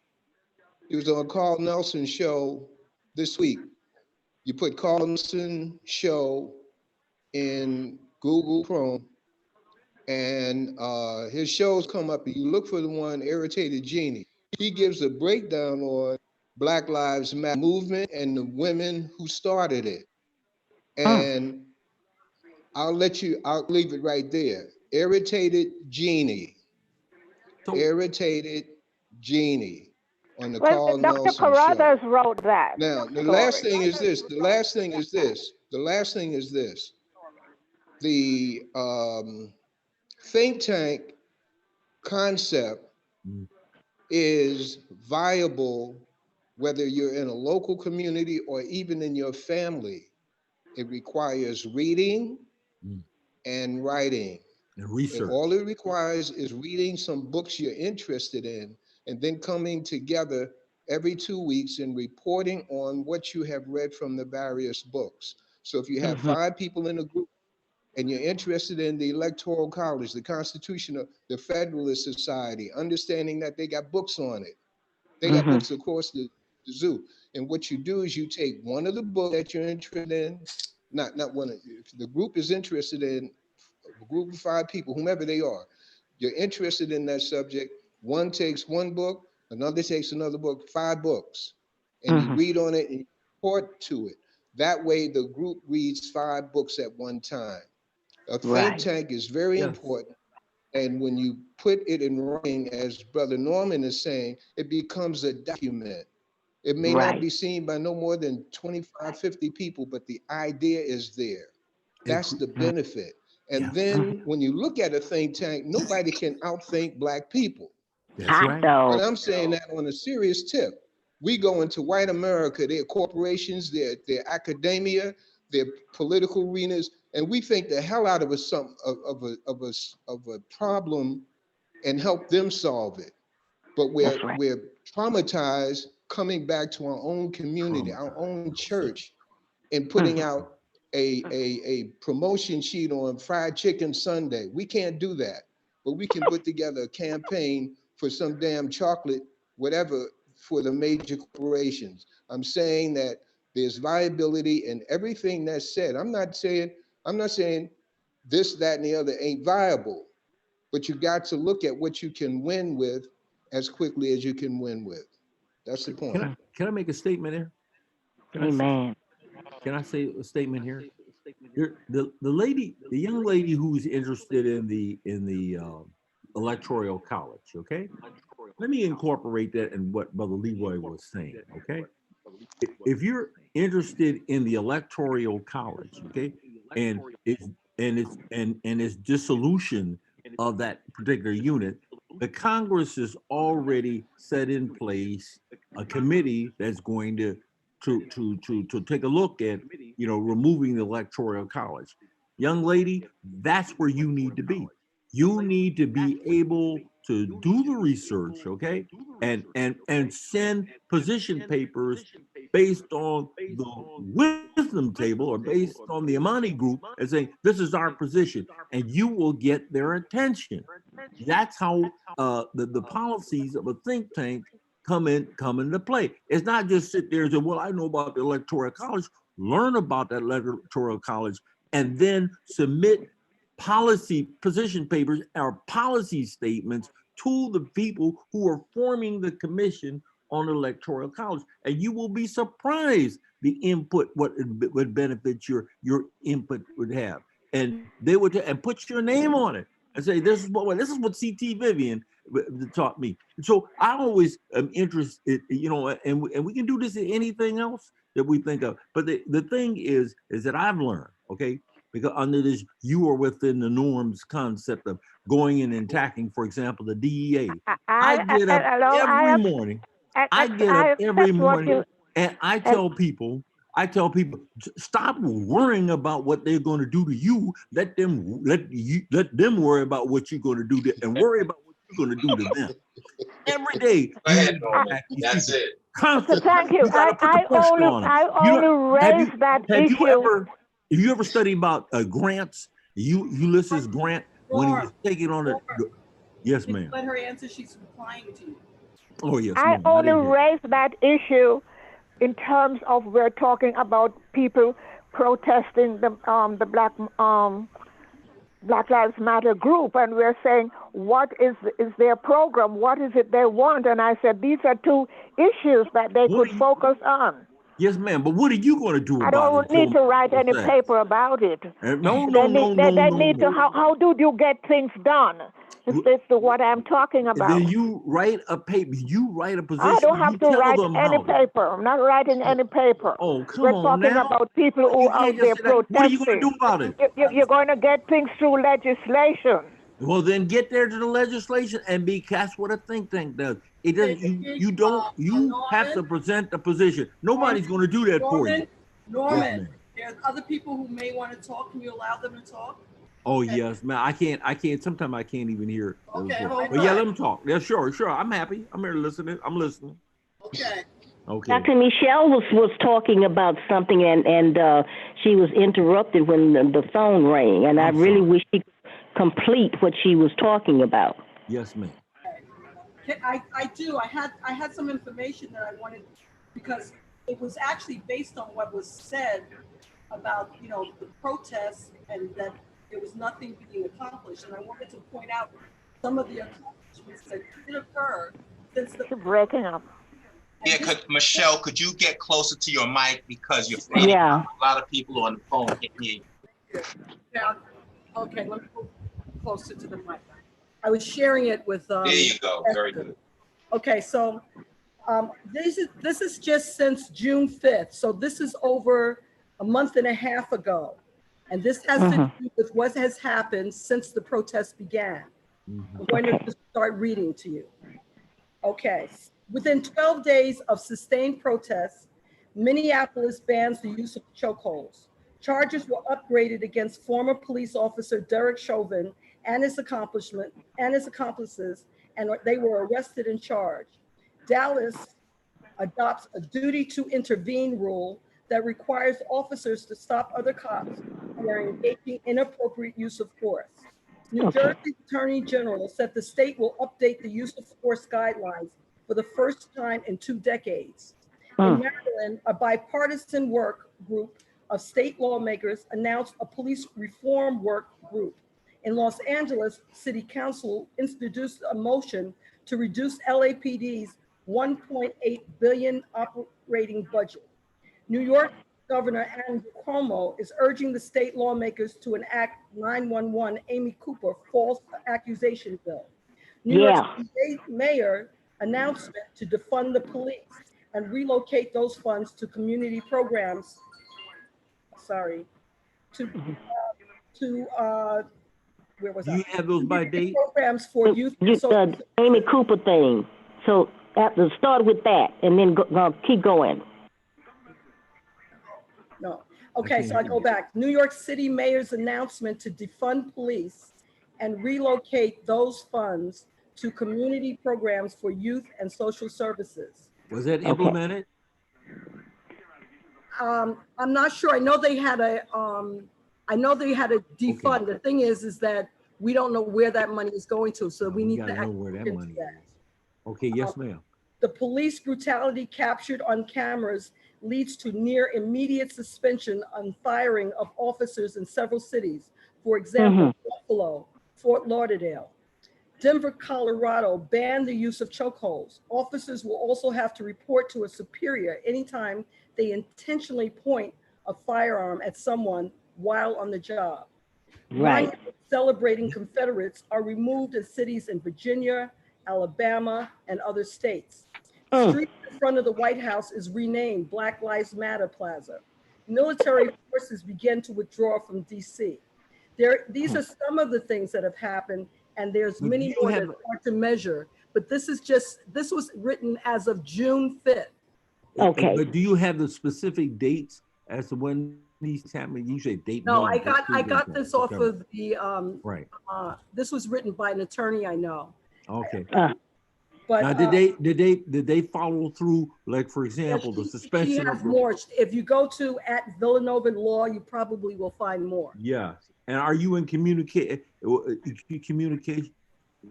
He was on Carl Nelson show this week. You put Carl Nelson show in Google Chrome, and his shows come up, and you look for the one, Irritated Genie. He gives a breakdown on Black Lives Matter movement and the women who started it. And I'll leave it right there. Irritated Genie. Irritated Genie on the Well, Carl Dr. Nelson Carruthers show. wrote that. Now, the story. last thing is this. The last thing is this. The last thing is this. The think tank concept is viable whether you're in a local community or even in your family. It requires reading and writing. And research. All it requires is reading some books you're interested in and then coming together every 2 weeks and reporting on what you have read from the various books. So if you have 5 people in a group and you're interested in the Electoral College, the Constitution of the Federalist Society, understanding that they got books on it. They got books across the zoo. And what you do is you take one of the books that you're interested in, not one of, if the group is interested in, a group of 5 people, whomever they are, you're interested in that subject. One takes one book, another takes another book, 5 books, and you read on it and you report to it. That way the group reads 5 books at one time. A think tank is very important. And when you put it in writing, as Brother Norman is saying, it becomes a document. It may not be seen by no more than 25, 50 people, but the idea is there. That's the benefit. And then when you look at a think tank, nobody can outthink Black people. That's right. And I'm saying that on a serious tip. We go into white America, their corporations, their academia, their political arenas, and we think the hell out of us of a problem and help them solve it. But we're traumatized coming back to our own community, our own church, and putting out a promotion sheet on fried chicken Sunday. We can't do that, but we can put together a campaign for some damn chocolate, whatever, for the major corporations. I'm saying that there's viability in everything that's said. I'm not saying this, that, and the other ain't viable, but you got to look at what you can win with as quickly as you can win with. That's the point. Can I make a statement here? Can I say a statement here? The young lady who's interested in the electoral college, okay? Let me incorporate that in what Brother Leroy was saying, okay? If you're interested in the electoral college, okay, and its dissolution of that particular unit, the Congress has already set in place a committee that's going to take a look at, removing the electoral college. Young lady, that's where you need to be. You need to be able to do the research, okay, and send position papers based on the wisdom table or based on the Imani group and saying, this is our position, and you will get their attention. That's how the policies of a think tank come into play. It's not just sit there and say, well, I know about the electoral college. Learn about that electoral college and then submit policy position papers or policy statements to the people who are forming the commission on electoral college, and you will be surprised the input what benefits your input would have, and they would and put your name on it and say this is what C.T. Vivian taught me. And so I always am interested, and we can do this in anything else that we think of. But the thing is that I've learned, okay, because under this, you are within the norms concept of going in and attacking, for example, the DEA. I get up every morning. I get up every morning and I tell people, stop worrying about what they're going to do to you. Let them worry about what you're going to do and worry about what you're going to do to them. Every day. That's it. So thank you. I only raised that issue. Have you ever studied about Grant's, Ulysses Grant, when he was taking on the yes, ma'am. Let her answer. She's replying to you. Oh, yes, I only raised that issue in terms of we're talking about people protesting the black Black Lives Matter group, and we're saying, what is their program? What is it they want? And I said, these are two issues that they could focus on. Yes, ma'am. But what are you going to do about it? I don't need to write any paper about it. No. They need to. How do you get things done? Is this what I'm talking about? Then you write a paper. You write a position. I don't have to write any paper. I'm not writing any paper. Oh, come We're on talking now. about people who are out there protesting. What are you going to do about it? You're going to get things through legislation. Well, then get there to the legislation and that's what a think tank does. It doesn't. You have to present the position. Nobody's going to do that for you. Norman, there's other people who may want to talk. Can you allow them to talk? Oh yes, man. I can't. Sometimes I can't even hear. Okay, but yeah, let them talk. Yeah, sure. I'm happy. I'm here listening. I'm listening. Okay. Okay. Dr. Michelle was talking about something, and she was interrupted when the phone rang, and I really wish she could complete what she was talking about. Yes, ma'am. I do. I had some information that I wanted, because it was actually based on what was said about, the protests, and that there was nothing being accomplished. And I wanted to point out some of the accomplishments that did occur since the— You're breaking up. Yeah, Michelle, could you get closer to your mic, because you're fading out. A lot of people on the phone can't hear you. Yeah. Okay, let me go closer to the mic. I was sharing it with. There you go. Very good. Okay, so this is just since June 5th. So this is over a month and a half ago. And this has to do with what has happened since the protests began. I'm going to just start reading to you. Okay. Within 12 days of sustained protests, Minneapolis bans the use of chokeholds. Charges were upgraded against former police officer Derek Chauvin and his accomplices, and they were arrested and charged. Dallas adopts a duty to intervene rule that requires officers to stop other cops who are engaging in inappropriate use of force. New Jersey Attorney General said the state will update the use of force guidelines for the first time in 2 decades. In Maryland, a bipartisan work group of state lawmakers announced a police reform work group. In Los Angeles, City Council introduced a motion to reduce LAPD's $1.8 billion operating budget. New York Governor Andrew Cuomo is urging the state lawmakers to enact 911 Amy Cooper false accusation bill. New York State Mayor announcement to defund the police and relocate those funds to community programs. Where was Do you have those by date? Programs for youth. The Amy Cooper thing. So start with that, and then keep going. No. Okay, so I go back. New York City Mayor's announcement to defund police and relocate those funds to community programs for youth and social services. Was that implemented? I'm not sure. I know they had a defund. The thing is that we don't know where that money is going to, so we need to know where that money is. Okay, yes, ma'am. The police brutality captured on cameras leads to near immediate suspension and firing of officers in several cities. For example, Buffalo, Fort Lauderdale. Denver, Colorado banned the use of chokeholds. Officers will also have to report to a superior anytime they intentionally point a firearm at someone while on the job. Right. Celebrating Confederates are removed in cities in Virginia, Alabama, and other states. Street in front of the White House is renamed Black Lives Matter Plaza. Military forces begin to withdraw from DC. These are some of the things that have happened, and there's many more that are hard to measure, but this was written as of June 5th. Okay. But do you have the specific dates as to when these happen? You say date. No, I got this off of the, right. This was written by an attorney I know. Okay. But now, did they follow through? Like, for example, the suspension. She has more. If you go to @Villanova Law, you probably will find more. Yeah. And are you in communication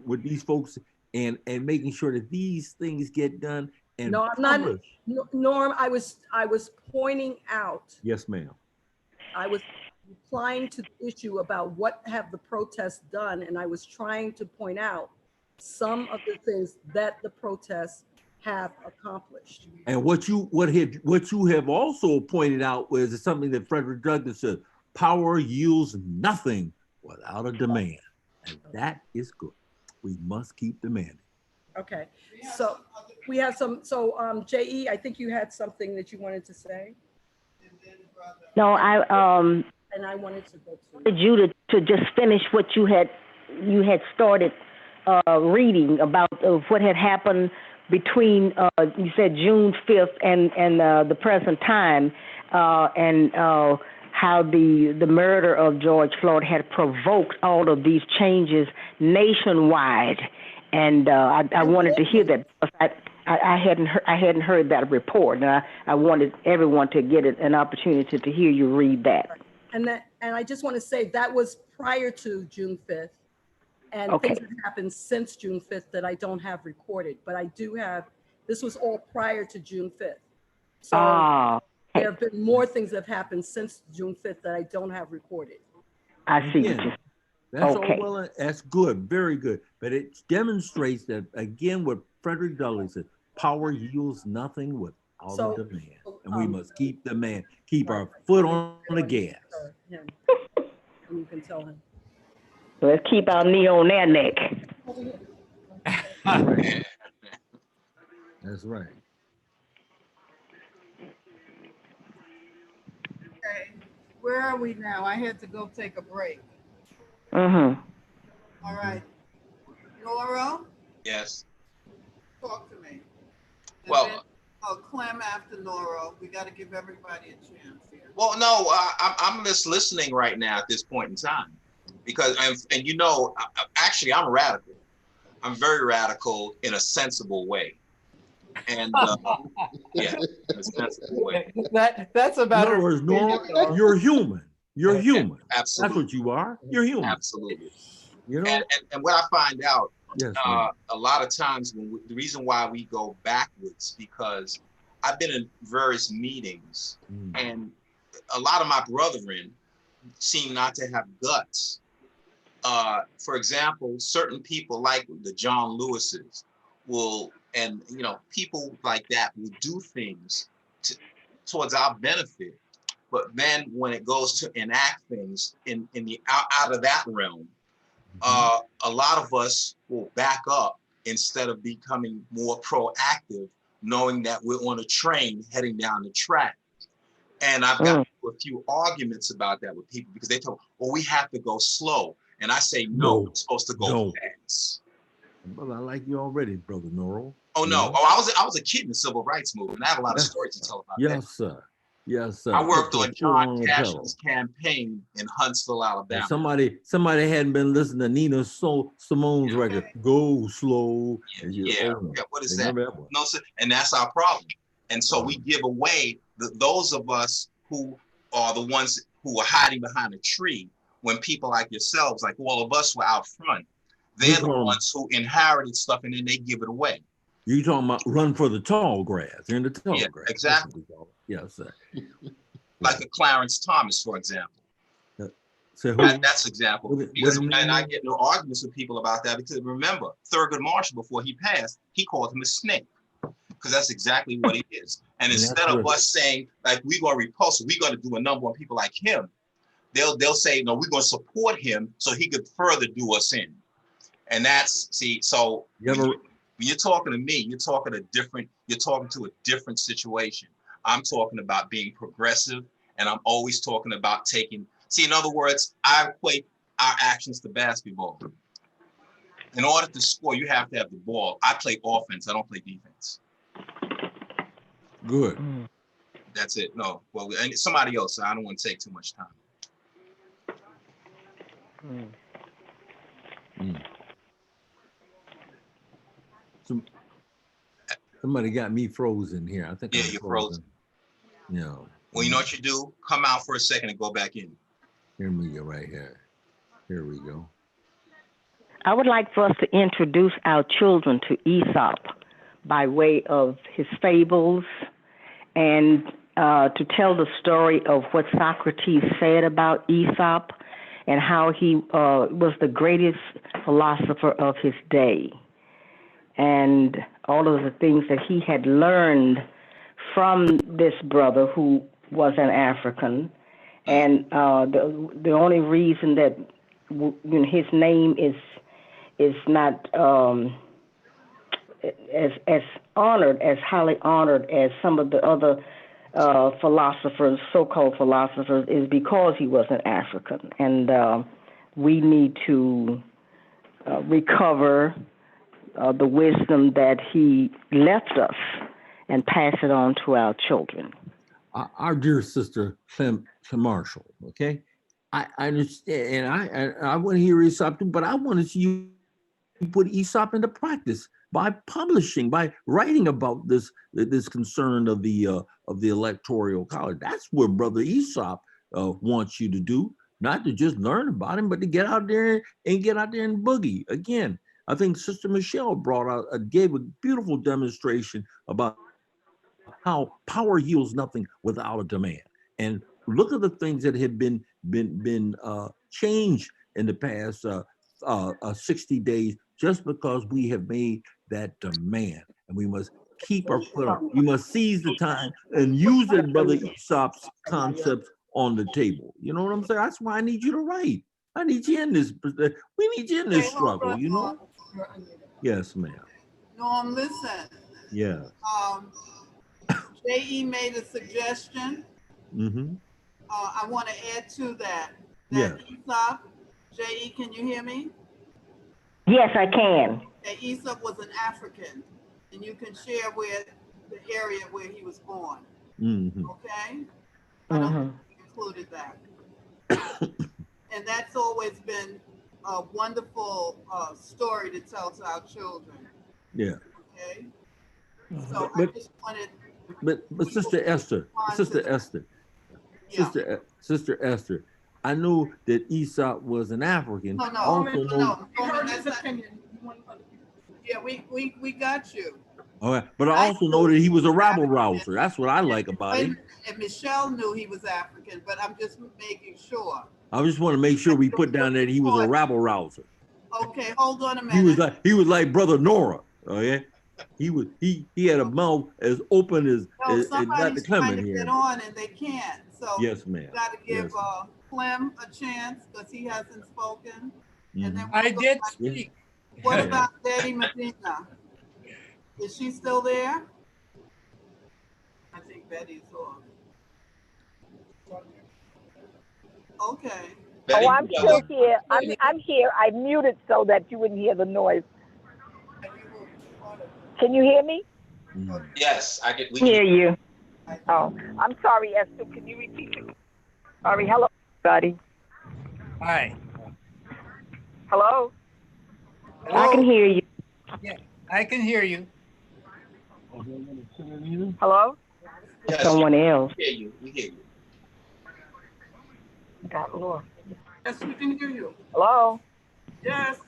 with these folks and making sure that these things get done? And no, I'm not. Norm, I was pointing out. Yes, ma'am. I was replying to the issue about what have the protests done, and I was trying to point out some of the things that the protests have accomplished. And what you have also pointed out was something that Frederick Douglass said: power yields nothing without a demand, and that is good. We must keep demanding. Okay, so we have some. So Je, I think you had something that you wanted to say. No, And I wanted to go to. wanted you to just finish what you had started reading about what had happened between you said June 5th and the present time, and how the murder of George Floyd had provoked all of these changes nationwide, and I wanted to hear that. I hadn't heard that report, and I wanted everyone to get an opportunity to hear you read that. And I just want to say that was prior to June 5th, and Okay. things have happened since June 5th that I don't have recorded, but I do have. This was all prior to June 5th, so there have been more things that have happened since June 5th that I don't have recorded. I see. Again, that's Okay. all well, that's good, very good. But it demonstrates that, again, what Frederick Douglass said: power yields nothing without a demand. And we must keep our foot on the gas. And you can tell him. So let's keep our knee on their neck. Right. That's right. Okay, where are we now? I had to go take a break. Mm-hmm. All right. Nora, Yes. talk to me. And Well, then I'll Clem after Nora. We got to give everybody a chance here. well, no, I'm just listening right now at this point in time, because and you know, actually, I'm radical. I'm very radical in a sensible way, and yeah, in a sensible way. That's about. In other words, Nora, you're human. You're human. Absolutely. That's what you are. You're human. Absolutely. You know. And what I find out, yes, a lot of times the reason why we go backwards, because I've been in various meetings, and a lot of my brethren seem not to have guts. For example, certain people like the John Lewises will, and you know, people like that will do things towards our benefit, but then when it goes to enact things in the out of that realm, a lot of us will back up instead of becoming more proactive, knowing that we're on a train heading down the track. And I've got a few arguments about that with people, because they talk, well, we have to go slow. And I say, no, we're supposed to go fast. Brother, I like you already, Brother Noro. Oh, no. Oh, I was a kid in the civil rights movement. I have a lot of stories to tell about that. Yes, sir. Yes, sir. I worked on John Cashman's campaign in Huntsville, Alabama. And somebody hadn't been listening to Nina Simone's record, Go Slow. Yeah, what is that? No, sir. And that's our problem. And so we give away those of us who are the ones who are hiding behind a tree, when people like yourselves, like all of us, were out front. They're the ones who inherited stuff, and then they give it away. You talking about run for the tall grass? You're in the tall grass. Exactly. Yes, sir. Like a Clarence Thomas, for example. So that's example. Because and I get no arguments with people about that, because remember, Thurgood Marshall, before he passed, he called him a snake, because that's exactly what he is. And instead of us saying, like, we're going to repulse, we're going to do a number on people like him, they'll say, no, we're going to support him so he could further do us in. And that's, see, so when you're talking to me, you're talking to a different situation. I'm talking about being progressive, and I'm always talking about taking, see, in other words, I equate our actions to basketball. In order to score, you have to have the ball. I play offense, I don't play defense. Good. That's it. No, well, and somebody else, I don't want to take too much time. Somebody got me frozen here. I think. Yeah, you're frozen. Yeah. Well, you know what you do? Come out for a second and go back in. Here we go, right here. Here we go. I would like for us to introduce our children to Aesop by way of his fables and to tell the story of what Socrates said about Aesop and how he was the greatest philosopher of his day, and all of the things that he had learned from this brother who was an African. And the only reason that his name is not as honored, as highly honored as some of the other philosophers, so-called philosophers, is because he was an African. And we need to recover the wisdom that he left us and pass it on to our children. Our dear sister Clem Marshall, okay? I understand, and I want to hear Aesop too, but I want to see you put Aesop into practice by publishing, by writing about this concern of the electoral college. That's what Brother Aesop wants you to do, not to just learn about him, but to get out there and boogie. Again, I think Sister Michelle gave a beautiful demonstration about how power yields nothing without a demand. And look at the things that have been changed in the past 60 days, just because we have made that demand. And we must keep our foot on. We must seize the time and use it, Brother Aesop's concepts on the table. You know what I'm saying? That's why I need you to write. I need you in this. We need you in this struggle, you know? Yes, ma'am. Norm, listen. Yeah. J.E. made a suggestion. Mm-hmm. I want to add to that. Yes. Aesop, J.E., can you hear me? Yes, I can. That Aesop was an African, and you can share with the area where he was born. Mm-hmm. Okay? I don't think you included that. And that's always been a wonderful story to tell to our children. Yeah. Okay? So But, I just wanted... But Sister Esther, Sister Esther, I knew that Aesop was an African. No. Yeah, we got you. All right, but I also know that he was a rabble rouser. That's what I like about him. And Michelle knew he was African, but I'm just making sure. I just want to make sure we put down that he was a rabble rouser. Okay, hold on a minute. He was like Brother Nora. Okay. He had a mouth as open as somebody's trying to get on and they can't. So yes, ma'am. Got to give Clem a chance because he hasn't spoken. Mm-hmm. And then I did speak. What about Betty Medina? Is she still there? I think Betty's on. Okay. Oh, I'm still here. I'm here. I muted so that you wouldn't hear the noise. Can you hear me? Yes, I can. We hear you. Oh, I'm sorry, Esther. Can you repeat it? Sorry. Hello, everybody. Hi. Hello? I can hear you. Yeah, I can hear you. Hello? Yes, someone else. We hear you. We hear you. Got lost. Yes, we can hear you. Hello? Yes.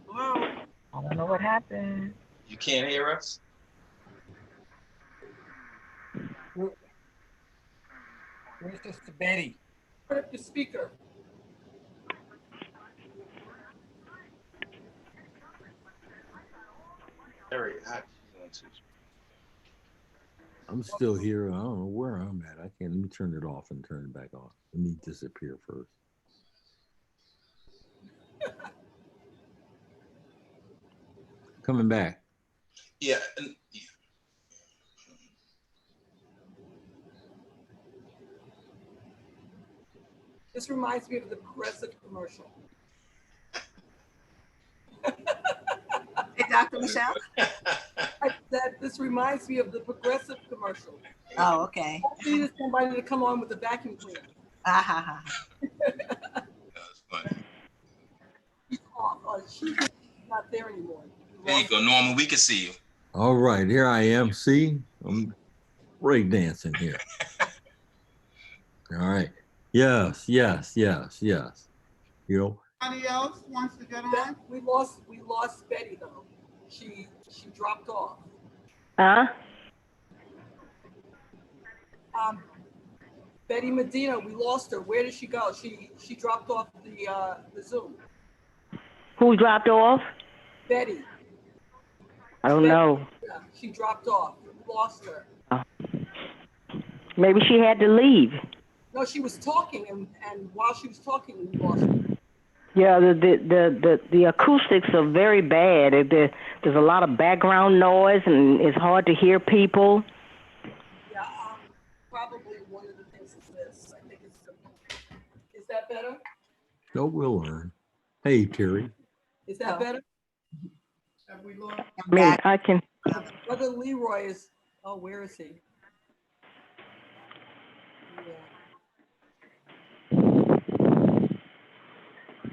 Hello. I don't know what happened. You can't hear us? Where's Sister Betty? Put up the speaker. Very hot. I'm still here. I don't know where I'm at. I can't. Let me turn it off and turn it back on. Let me disappear first. Coming back. Yeah. This reminds me of the Progressive commercial. Hey, Dr. Michelle? This reminds me of the Progressive commercial. Oh, okay. I needed somebody to come on with a vacuum cleaner. That's funny. She's not there anymore. There you go, Norman. We can see you. All right, here I am. See, I'm break dancing here. All right. Yes. You know. Anybody else wants to get on? We lost Betty though. She dropped off. Huh? Betty Medina, we lost her. Where did she go? She dropped off the Zoom. Who dropped off? Betty. I don't know. Yeah, she dropped off. We lost her. Maybe she had to leave. No, she was talking, and while she was talking, we lost her. Yeah, the acoustics are very bad. There's a lot of background noise, and it's hard to hear people. Yeah, probably one of the things is this. I think it's is that better? So we'll learn. Hey, Terry. Is that better? Have we lost? I mean, I can. Brother Leroy is. Oh, where is he?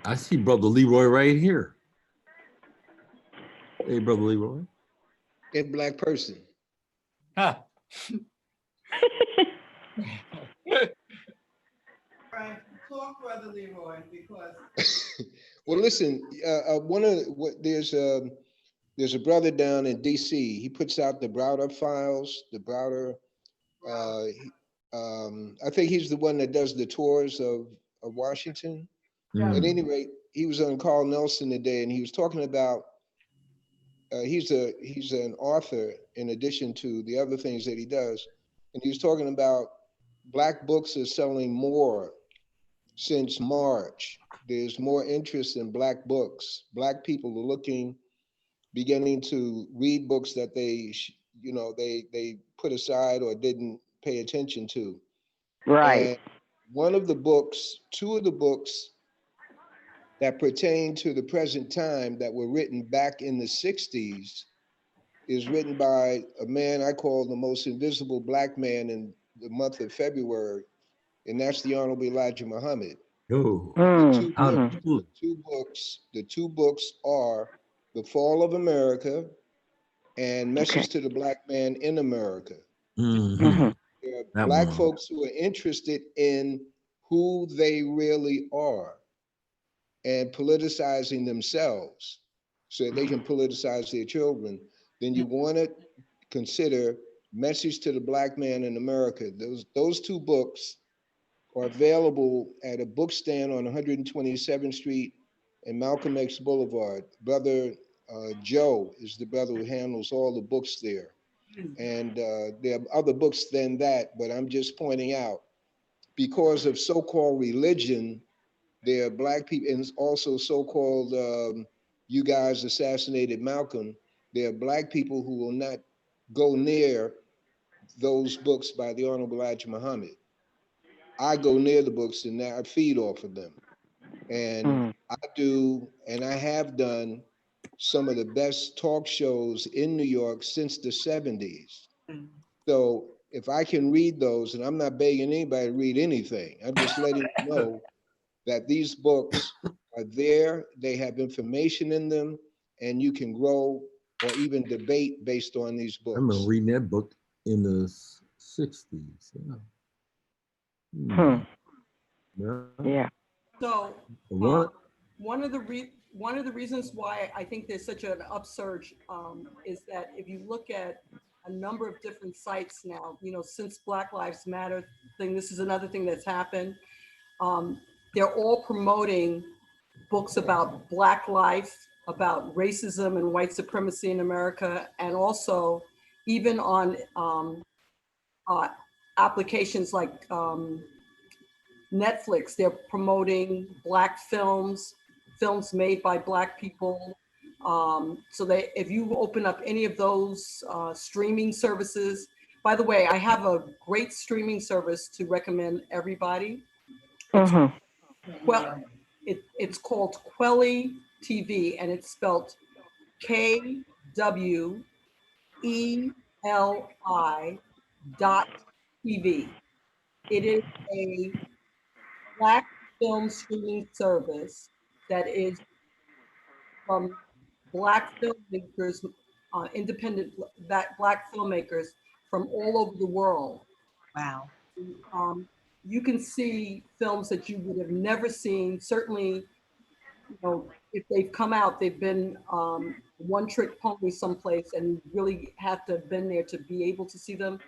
I see Brother Leroy right here. Hey, Brother Leroy. A black person. Huh. Right, talk, Brother Leroy, because. Well, listen, there's a brother down in DC. He puts out the Browder files, the Browder. I think he's the one that does the tours of Washington. At any rate, he was on Carl Nelson today, and he was talking about. He's an author in addition to the other things that he does, and he was talking about Black books are selling more since March. There's more interest in Black books. Black people are beginning to read books that they put aside or didn't pay attention to. Right. And two of the books that pertain to the present time that were written back in the 60s is written by a man I call the most invisible Black man in the month of February, and that's the Honorable Elijah Muhammad. Oh, The two books are The Fall of America and Message to the Black Man in America. There are Black folks who are interested in who they really are and politicizing themselves so that they can politicize their children. Then you want to consider Message to the Black Man in America. Those two books are available at a book stand on 127th Street and Malcolm X Boulevard. Brother Joe is the brother who handles all the books there. And there are other books than that, but I'm just pointing out, because of so-called religion, there are Black people, and also so-called, you guys assassinated Malcolm, there are Black people who will not go near those books by the Honorable Elijah Muhammad. I go near the books and I feed off of them. And I do, and I have done some of the best talk shows in New York since the 70s. So if I can read those, and I'm not begging anybody to read anything, I'm just letting you know that these books are there, they have information in them, and you can grow or even debate based on these books. I remember reading that book in the 60s. Yeah. So one of the reasons why I think there's such an upsurge is that if you look at a number of different sites now, since Black Lives Matter thing, this is another thing that's happened. They're all promoting books about Black life, about racism and white supremacy in America, and also even on applications like Netflix, they're promoting Black films made by Black people. So if you open up any of those streaming services, by the way, I have a great streaming service to recommend everybody. Well, it's called Quelly TV, and it's spelled KWELI.TV. It is a Black film streaming service that is from Black filmmakers, independent Black filmmakers from all over the world. Wow. You can see films that you would have never seen. Certainly, if they've come out, they've been one trick pony someplace, and you really have to have been there to be able to see them.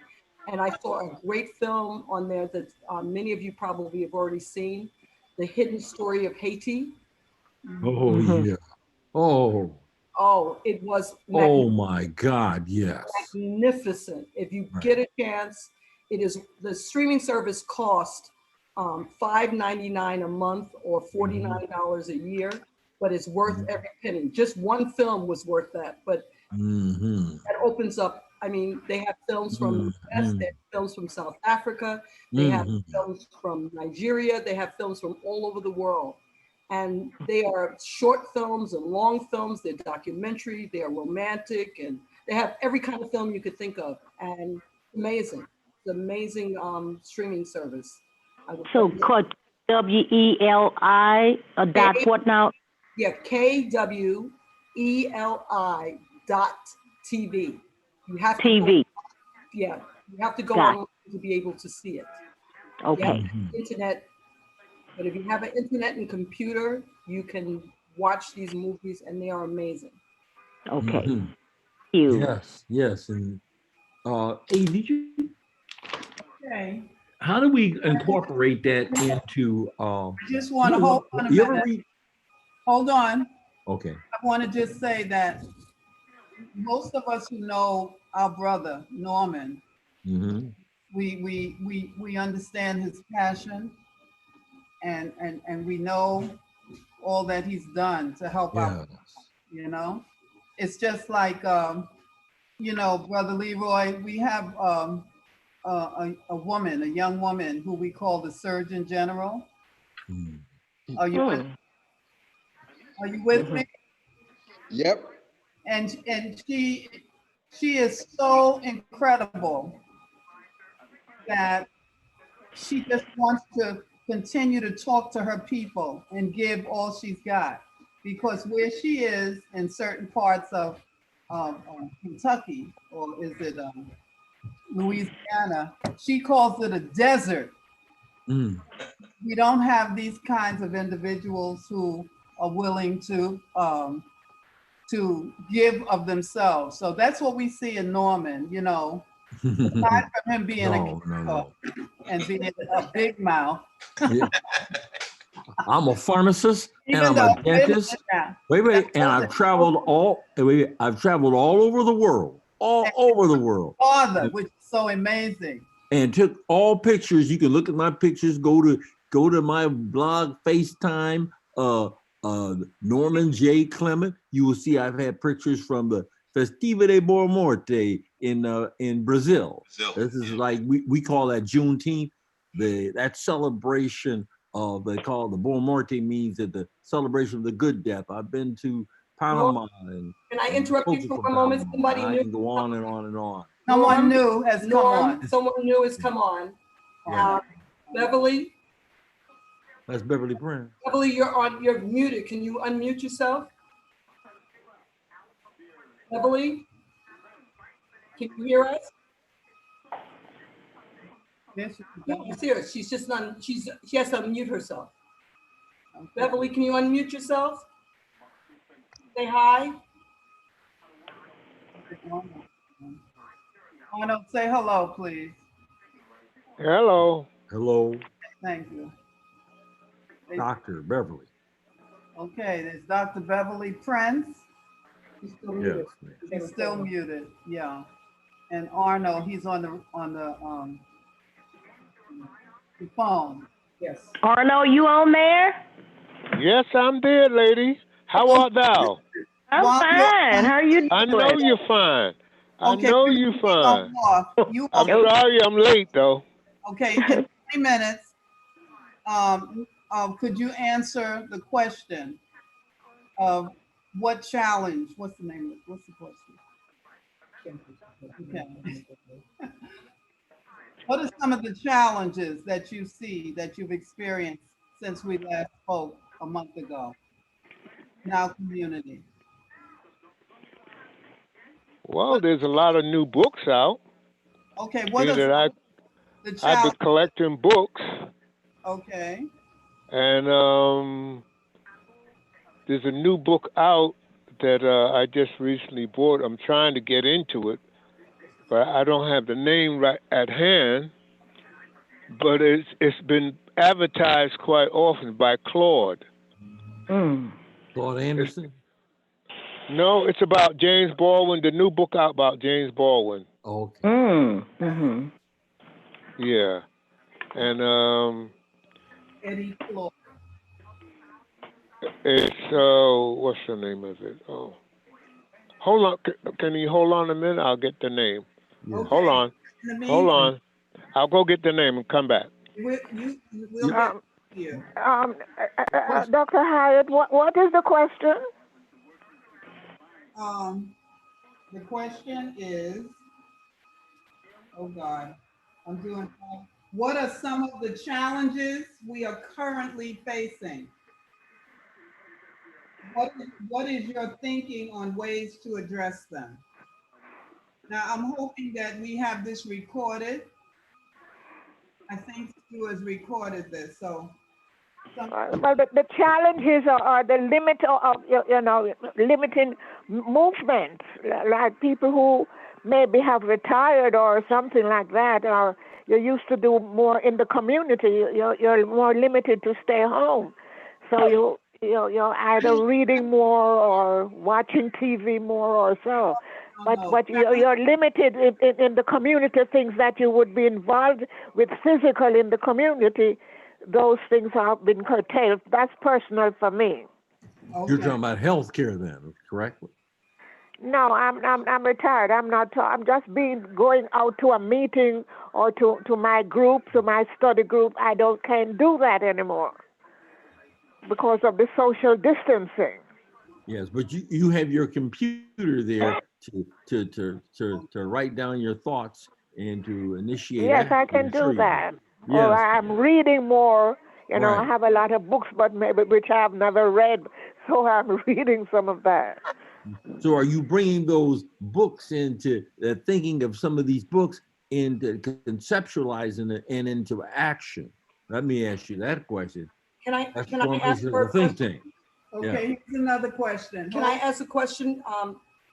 And I saw a great film on there that many of you probably have already seen, The Hidden Story of Haiti. Oh yeah. Oh. Oh, it was Oh my God, yes. magnificent. If you get a chance, it is, the streaming service cost $5.99 a month or $49 a year, but it's worth every penny. Just one film was worth that, but that opens up. I mean, they have films from the US, they have films from South Africa, they have films from Nigeria, they have films from all over the world. And they are short films and long films, they're documentary, they are romantic, and they have every kind of film you could think of. And amazing. It's an amazing streaming service. So called WELI dot what now? Yeah, KWELI.TV. You have to TV. You have to go Got online to be able to see it. Okay. Internet, but if you have an internet and computer, you can watch these movies and they are amazing. Okay. Yes, yes. And hey, did you Okay. how do we incorporate that into I just want to hold on a minute. Hold on. Okay. I want to just say that most of us who know our brother Norman, we understand his passion, and we know all that he's done to help out. You know, it's just like you know, Brother Leroy. We have a woman, a young woman who we call the Surgeon General. Are you with, are you with me? Yep. And she is so incredible that she just wants to continue to talk to her people and give all she's got, because where she is in certain parts of Kentucky, or is it Louisiana, she calls it a desert. We don't have these kinds of individuals who are willing to give of themselves. So that's what we see in Norman, you know, aside from him being and being a big mouth. I'm a pharmacist and I'm a dentist. Wait, and I've traveled all over the world, all over the world. Father, which is so amazing. And took all pictures. You can look at my pictures. Go to my blog, FaceTime. Norman J. Clement. You will see I've had pictures from the Festiva de Boa Morte in Brazil. This is like we call that Juneteenth. That celebration of, they call the Boa Morte, means that the celebration of the good death. I've been to Panama. Can I interrupt you for a moment? Somebody I new. can go on and on and on. Someone new has come on. Someone new has come on. Beverly. That's Beverly Prince. Beverly, you're muted. Can you unmute yourself? Beverly, can you hear us? Yes, she's here. She's just not. She has to unmute herself. Beverly, can you unmute yourself? Say hi. Arnold, say hello, please. Hello. Hello. Thank you. Dr. Beverly. Okay, there's Dr. Beverly Prince. He's still muted. Yes. He's still muted. Yeah. And Arnold, he's on the phone. Yes. Arnold, you on there? Yes, I'm there, lady. How art thou? I'm fine. How are you doing? I know you're fine. I know you're fine. I'm sorry I'm late, though. Okay, in 20 minutes, could you answer the question of what challenge? What's the name of it? What's the question? Okay. What are some of the challenges that you see, that you've experienced since we last spoke a month ago in our community? Well, there's a lot of new books out. Okay, what is I've been challenge? collecting books, Okay. and there's a new book out that I just recently bought. I'm trying to get into it. but I don't have the name right at hand. But it's been advertised quite often by Claude. Claude Anderson? No, it's about James Baldwin, the new book out about James Baldwin. Okay. Yeah. And Eddie Clark. it's what's the name of it? Oh. Hold on. Can you hold on a minute? I'll get the name. Okay. Hold on. Hold on. I'll go get the name and come back. We'll get you. Dr. Hyatt, what is the question? The question is, oh God, I'm doing, what are some of the challenges we are currently facing? What is your thinking on ways to address them? Now, I'm hoping that we have this recorded. I think Stu has recorded this, so. Well, the challenges are the limit of, limiting movement, like people who maybe have retired or something like that, or you used to do more in the community, you're more limited to stay home. So you're either reading more or watching TV more or so. But you're limited in the community things that you would be involved with physical in the community. Those things have been curtailed. That's personal for me. Okay. You're talking about healthcare then, correct? No, I'm retired. I'm just going out to a meeting or to my group, to my study group. I can't do that anymore because of the social distancing. Yes, but you have your computer there to write down your thoughts and to initiate. Yes, I can do that. Yes. Or I'm reading more. Right. I have a lot of books, but maybe which I've never read, so I'm reading some of that. So are you bringing those books into thinking of some of these books into conceptualizing it and into action? Let me ask you that question. Can I That's ask her a think question? tank. Okay, here's another question. Can I ask a question?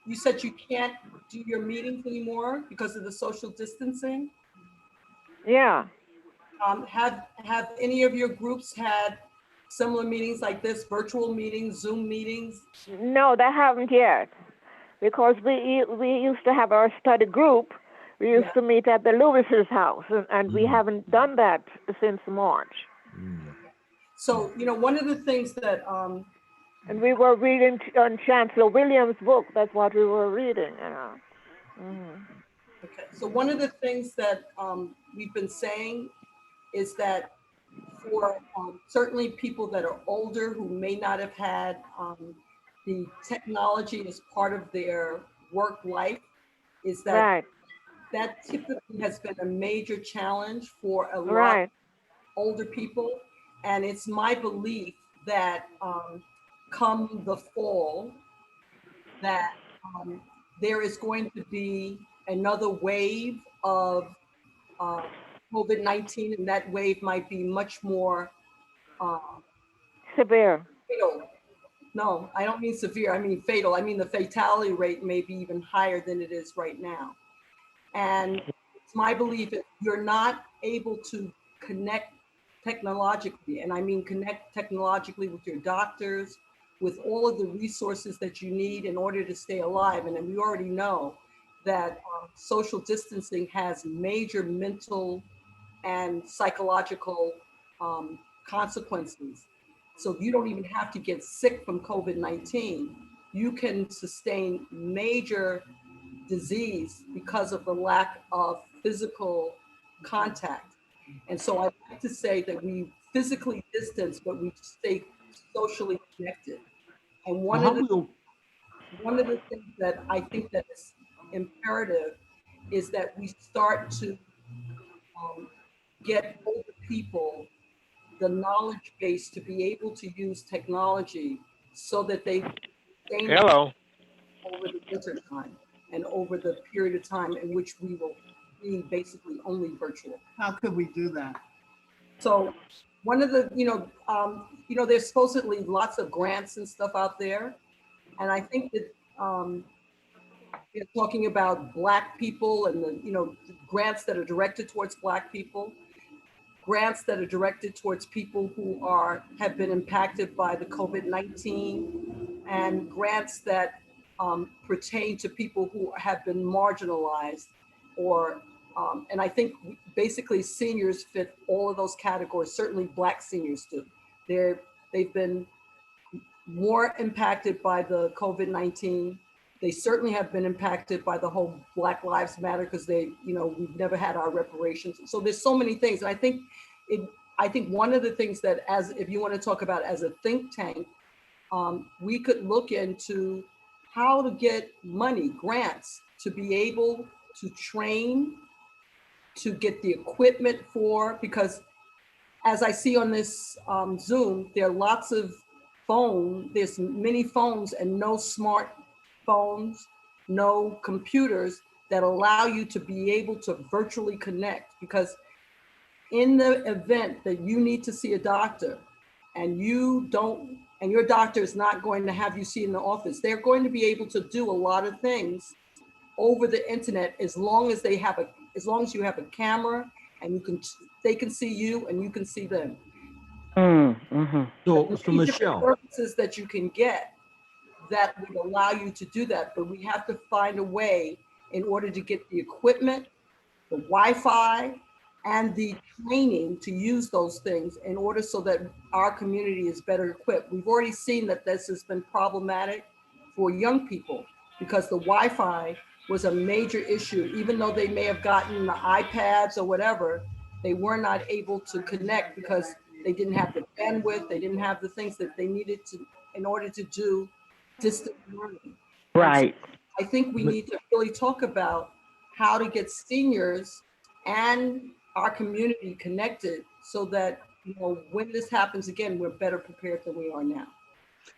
You said you can't do your meetings anymore because of the social distancing. Yeah. Have any of your groups had similar meetings like this, virtual meetings, Zoom meetings? No, they haven't yet, because we used to have our study group. We used to meet at the Lewis's house, and we haven't done that since March. So one of the things that and we were reading on Chancellor Williams' book. That's what we were reading. Okay. So one of the things that we've been saying is that for certainly people that are older who may not have had the technology as part of their work life, is that that typically has been a major challenge for a lot of older people. And it's my belief that come the fall, that there is going to be another wave of COVID-19, and that wave might be much more severe. Fatal. No, I don't mean severe. I mean fatal. I mean the fatality rate may be even higher than it is right now. And it's my belief that you're not able to connect technologically, and I mean connect technologically with your doctors, with all of the resources that you need in order to stay alive. And then we already know that social distancing has major mental and psychological consequences. So you don't even have to get sick from COVID-19. You can sustain major disease because of the lack of physical contact. And so I like to say that we physically distance, but we stay socially connected. And one of the things that I think that is imperative is that we start to get older people the knowledge base to be able to use technology so that they stay over the winter time and over the period of time in which we will be basically only virtual. How could we do that? So one of the, there's supposedly lots of grants and stuff out there. And I think that They're talking about Black people and the, grants that are directed towards Black people, grants that are directed towards people who have been impacted by the COVID-19, and grants that pertain to people who have been marginalized, and I think basically seniors fit all of those categories. Certainly Black seniors do. They've been more impacted by the COVID-19. They certainly have been impacted by the whole Black Lives Matter, because we've never had our reparations. So there's so many things. And I think one of the things that, if you want to talk about as a think tank, we could look into how to get money, grants, to be able to train, to get the equipment because as I see on this Zoom, there are lots of there's many phones and no smartphones, no computers that allow you to be able to virtually connect. Because in the event that you need to see a doctor and your doctor is not going to have you see in the office, they're going to be able to do a lot of things over the internet as long as you have a camera and they can see you and you can see them. So Michelle, services that you can get that would allow you to do that, but we have to find a way in order to get the equipment, the Wi-Fi, and the training to use those things in order so that our community is better equipped. We've already seen that this has been problematic for young people because the Wi-Fi was a major issue. Even though they may have gotten the iPads or whatever, they were not able to connect because they didn't have the bandwidth, they didn't have the things that they needed in order to do distant learning. Right. So I think we need to really talk about how to get seniors and our community connected so that when this happens again, we're better prepared than we are now.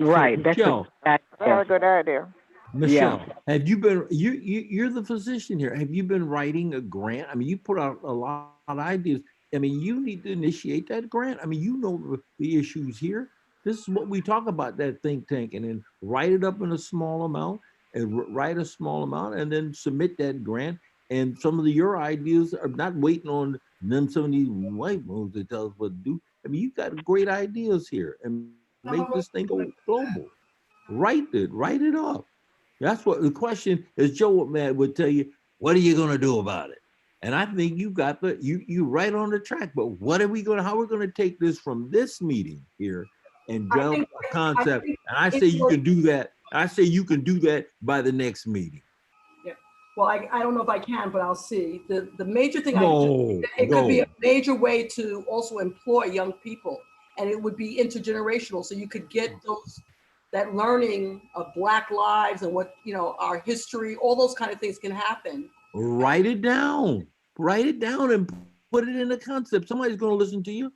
Right. So, That's a very good idea. Michelle, have you been, you're the physician here. Have you been writing a grant? I mean, you put out a lot of ideas. I mean, you need to initiate that grant. I mean, you know the issues here. This is what we talk about, that think tank, and then write it up in a small amount and write a small amount and then submit that grant. And some of your ideas are not waiting on them, some of these white ones that tell us what to do. I mean, you've got great ideas here and make this thing go global. Write it up. That's what the question is. Joe would tell you, what are you going to do about it? And I think you got you right on the track. But how are we going to take this from this meeting here and develop a concept? And I say you can do that. I say you can do that by the next meeting. Yeah. Well, I don't know if I can, but I'll see. The major thing it could be a major way to also employ young people, and it would be intergenerational. So you could get that learning of Black lives and what, our history, all those kind of things can happen. Write it down and put it in a concept. Somebody's going to listen to you.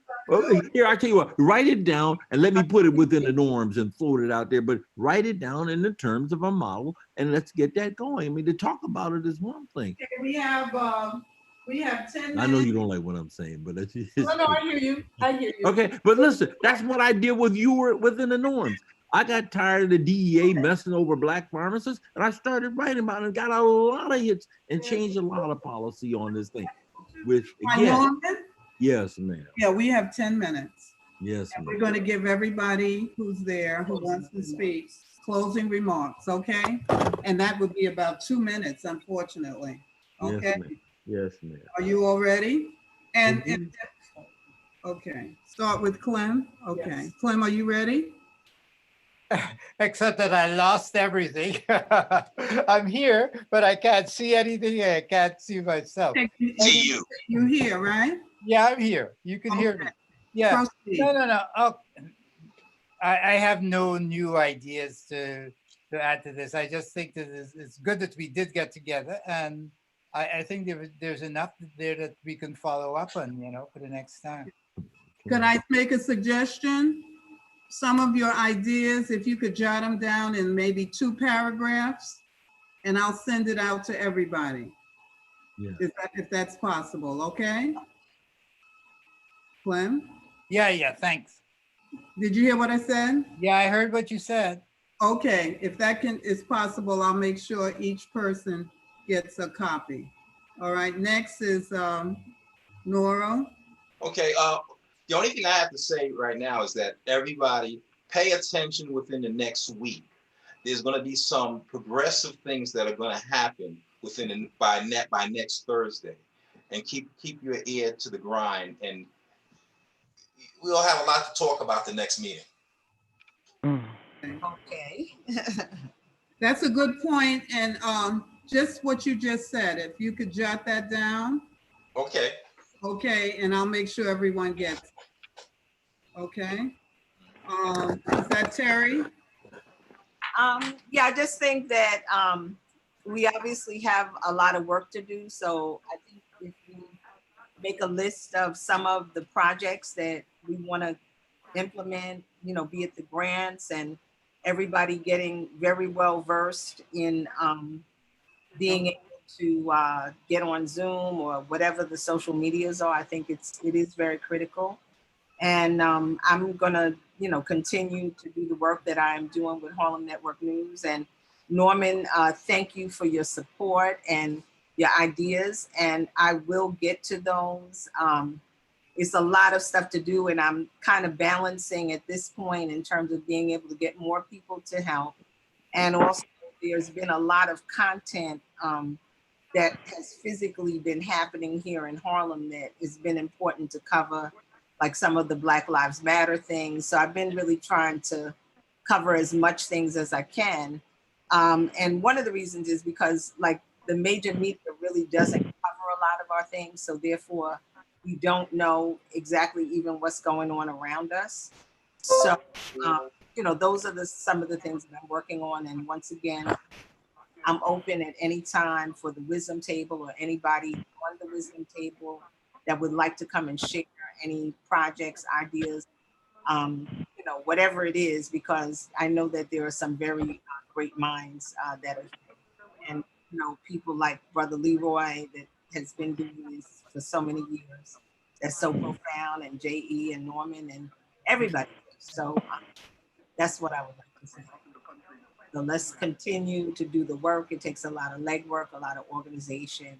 Here, I tell you what, write it down and let me put it within the norms and float it out there, but write it down in the terms of a model and let's get that going. I mean, to talk about it is one thing. Okay, we have 10 minutes. I know you don't like what I'm saying, but it's No, I hear you. Okay, but listen, that's what I did with you within the norms. I got tired of the DEA messing over Black pharmacists, and I started writing about it and got a lot of hits and changed a lot of policy on this thing. Which again, yes, ma'am. Yeah, we have 10 minutes. Yes, ma'am. ma'am. We're going to give everybody who's there who wants to speak closing remarks, okay? And that would be about 2 minutes, unfortunately. Okay. Yes, ma'am. Are you all ready? And okay, start with Clem. Okay, yes. Clem, are you ready? Except that I lost everything. I'm here, but I can't see anything. I can't see myself. See you. You're here, right? Yeah, I'm here. You can hear me. Yeah. Proceed. No. I have no new ideas to add to this. I just think that it's good that we did get together, and I think there's enough there that we can follow up on, for the next time. Could I make a suggestion? Some of your ideas, if you could jot them down in maybe 2 paragraphs, and I'll send it out to everybody. Yeah. If that's possible, okay? Clem? Yeah, thanks. Did you hear what I said? Yeah, I heard what you said. Okay, if that is possible, I'll make sure each person gets a copy. All right, next is Nora. Okay, the only thing I have to say right now is that everybody pay attention within the next week. There's going to be some progressive things that are going to happen by next Thursday, and keep your ear to the grind, and we'll have a lot to talk about the next meeting. Okay. That's a good point, and just what you just said, if you could jot that down. Okay. Okay, and I'll make sure everyone gets it. Okay. Is that Terry? Yeah, I just think that we obviously have a lot of work to do. So I think if we make a list of some of the projects that we want to implement, you know, be it the grants and everybody getting very well versed in being able to get on Zoom or whatever the social medias are. I think it is very critical. And I'm gonna, you know, continue to do the work that I'm doing with Harlem Network News. And Norman, thank you for your support and your ideas. And I will get to those. It's a lot of stuff to do, and I'm kind of balancing at this point in terms of being able to get more people to help. And also, there's been a lot of content that has physically been happening here in Harlem that has been important to cover, like some of the Black Lives Matter things. So I've been really trying to cover as much things as I can. And one of the reasons is because like the major media really doesn't cover a lot of our things. So therefore, we don't know exactly even what's going on around us. So, you know, those are some of the things that I'm working on. And once again, I'm open at any time for the wisdom table or anybody on the wisdom table that would like to come and share any projects, ideas, you know, whatever it is, because I know that there are some very great minds that are here. And, you know, people like Brother Leroy that has been doing this for so many years. That's so profound, and J.E. and Norman and everybody. So that's what I would like to say. So let's continue to do the work. It takes a lot of legwork, a lot of organization.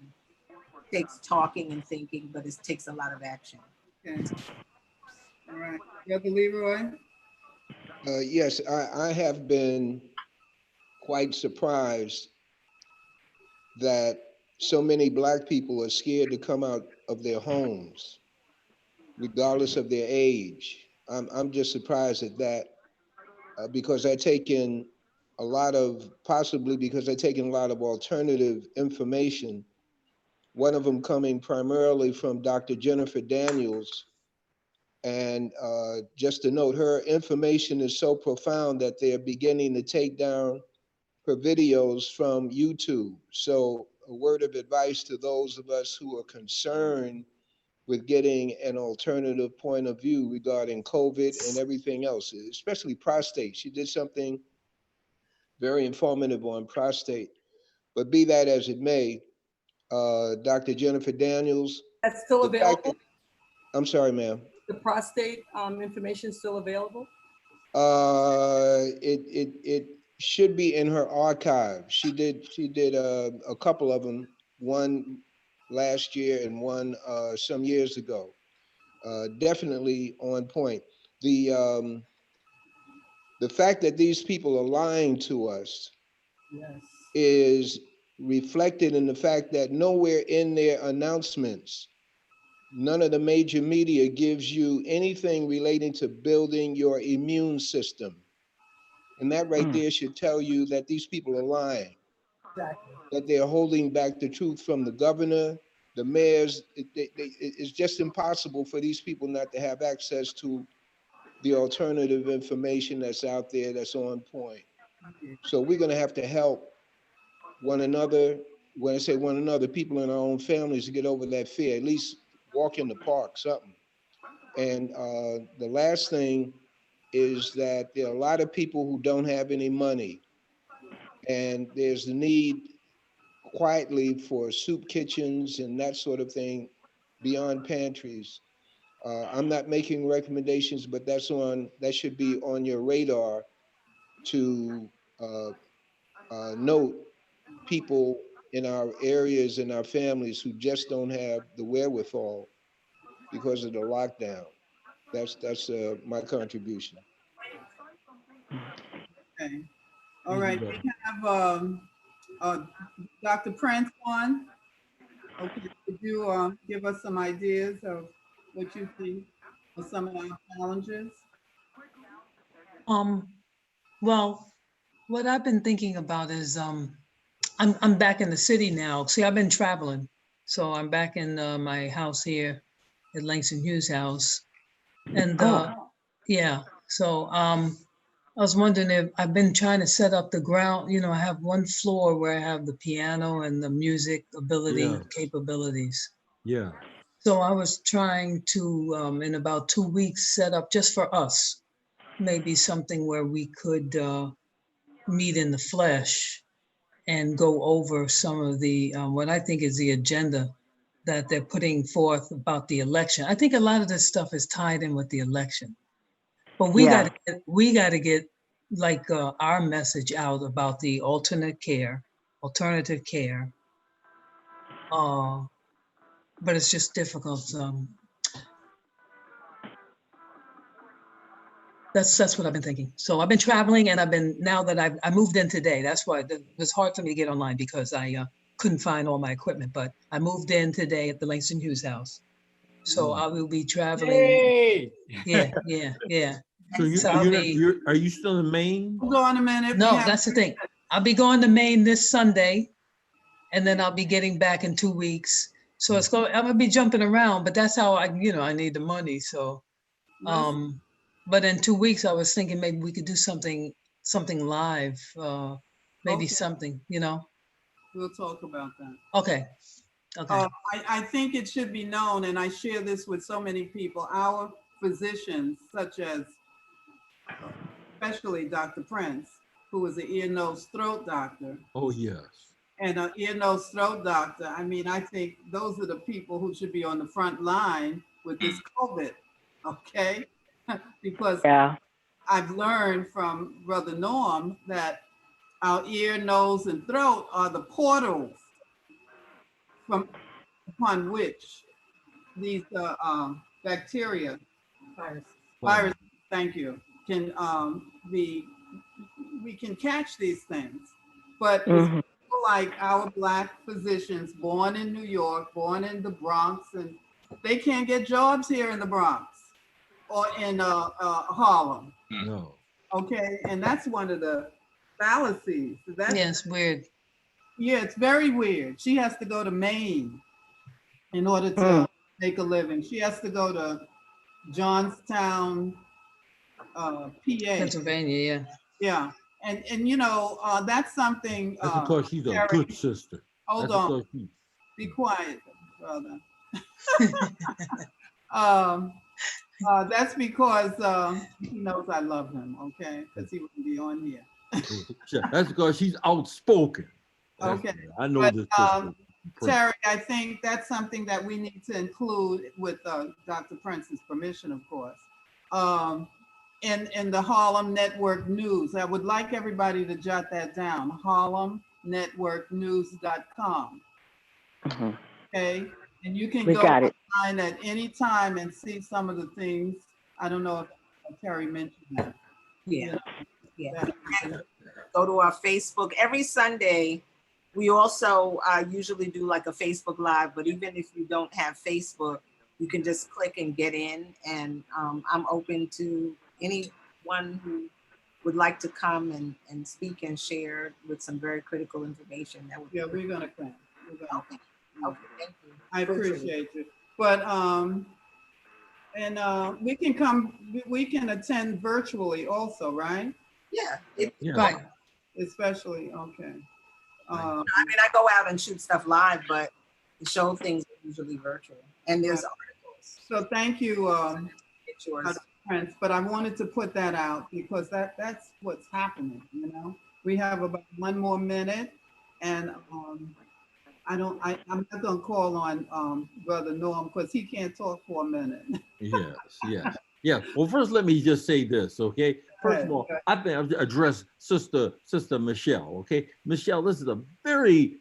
It takes talking and thinking, but it takes a lot of action. Okay. All right. Brother Leroy? Yes, I have been quite surprised that so many Black people are scared to come out of their homes, regardless of their age. I'm just surprised at that because I take in a lot of, possibly because I take in a lot of alternative information, one of them coming primarily from Dr. Jennifer Daniels. And just to note, her information is so profound that they're beginning to take down her videos from YouTube. So a word of advice to those of us who are concerned with getting an alternative point of view regarding COVID and everything else, especially prostate. She did something very informative on prostate. But be that as it may, Dr. Jennifer Daniels. That's still available? I'm sorry, ma'am. The prostate information is still available? It should be in her archive. She did a couple of them, one last year and one some years ago. Definitely on point. The fact that these people are lying to us is reflected in the fact that nowhere in their announcements, none of the major media gives you anything relating to building your immune system. And that right there should tell you that these people are lying. Exactly. That they're holding back the truth from the governor, the mayors. It's just impossible for these people not to have access to the alternative information that's out there that's on point. So we're gonna have to help one another. When I say one another, people in our own families to get over that fear, at least walk in the park, something. And the last thing is that there are a lot of people who don't have any money. And there's the need quietly for soup kitchens and that sort of thing beyond pantries. I'm not making recommendations, but that should be on your radar to note people in our areas and our families who just don't have the wherewithal because of the lockdown. That's my contribution. Okay. All right. We have Dr. Prince on. Okay. Could you give us some ideas of what you think are some of our challenges? Well, what I've been thinking about is I'm back in the city now. See, I've been traveling, so I'm back in my house here at Langston Hughes House, and yeah. So I was wondering if I've been trying to set up the ground. You know, I have one floor where I have the piano and the music ability capabilities. Yeah. So I was trying to, in about 2 weeks, set up just for us, maybe something where we could meet in the flesh and go over some of the, what I think is the agenda that they're putting forth about the election. I think a lot of this stuff is tied in with the election, but we got to get like our message out about the alternative care, but it's just difficult. That's what I've been thinking. So I've been traveling, and now that I moved in today. That's why it was hard for me to get online because I couldn't find all my equipment. But I moved in today at the Langston Hughes house, so I will be traveling. Hey! Yeah. So are you still in Maine? Hold on a minute. No, that's the thing. I'll be going to Maine this Sunday, and then I'll be getting back in 2 weeks. So I'm gonna be jumping around, but that's how I need the money. So, but in 2 weeks, I was thinking maybe we could do something live, maybe something, We'll talk about that. Okay. I think it should be known, and I share this with so many people, our physicians, such as especially Dr. Prince, who is an ear, nose, throat doctor. Oh, yes. And an ear, nose, throat doctor. I mean, I think those are the people who should be on the front line with this COVID, okay? Because I've learned from Brother Norm that our ear, nose, and throat are the portals upon which these bacteria, viruses, thank you, can we can catch these things. But it's people like our Black physicians born in New York, born in the Bronx, and they can't get jobs here in the Bronx or in Harlem. No. Okay, and that's one of the fallacies. It's weird. Yeah, it's very weird. She has to go to Maine in order to make a living. She has to go to Johnstown, PA. Pennsylvania, yeah. And that's something. That's because she's a good sister. Hold on. Be quiet, brother. That's because he knows I love him, okay? Because he wouldn't be on here. That's because she's outspoken. Okay. I know this. Terry, I think that's something that we need to include with Dr. Prince's permission, of course. In the Harlem Network News. I would like everybody to jot that down, harlemnetworknews.com. Okay, and you can go online at any time and see some of the things. I don't know if Terry mentioned that. Yeah. Go to our Facebook every Sunday. We also usually do like a Facebook Live, but even if you don't have Facebook, you can just click and get in. And I'm open to anyone who would like to come and speak and share with some very critical information. We're gonna come. Okay, thank you. I appreciate you. But we can come. We can attend virtually also, right? Yeah. Right. Especially I mean, I go out and shoot stuff live, but the show things are usually virtual. And there's articles. So thank you, Prince. But I wanted to put that out because that's what's happening. We have about 1 more minute, and I'm not gonna call on Brother Norm because he can't talk for a minute. Yes. Well, first let me just say this, okay? First of all, I think I'll address Sister Michelle. Okay, Michelle, this is a very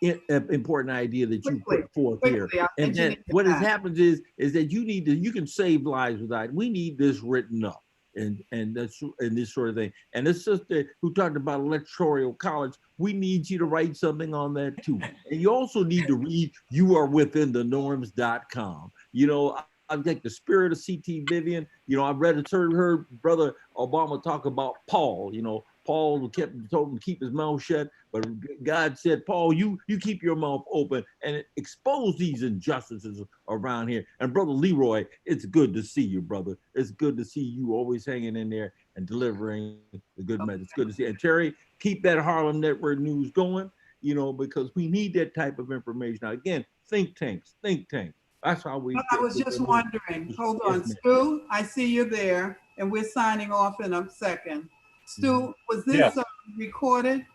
important idea that you put forth here. And then what has happened is that you can save lives without. We need this written up. And that's and this sort of thing. And this sister who talked about electoral college, we need you to write something on that too. And you also need to read youarewithinthenorms.com. You know, I like the spirit of C.T. Vivian. You know, I've heard her brother Obama talk about Paul. You know, Paul told him to keep his mouth shut, but God said, Paul, you keep your mouth open and expose these injustices around here. And Brother Leroy, it's good to see you, brother. It's good to see you always hanging in there and delivering the good message. It's good to see you. And Terry, keep that Harlem Network News going, you know, because we need that type of information. Now, again, think tanks. That's how we. I was just wondering, hold on, Stu, I see you there, and we're signing off in a second. Stu, was this recorded?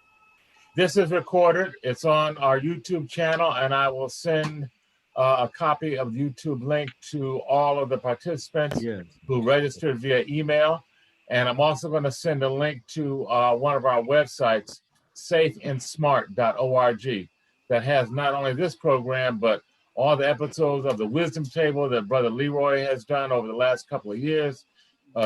This is recorded. It's on our YouTube channel, and I will send a copy of the YouTube link to all of the participants who registered via email. And I'm also going to send a link to one of our websites, safeandsmart.org, that has not only this program, but all the episodes of the Wisdom Table that Brother Leroy has done over the last couple of years,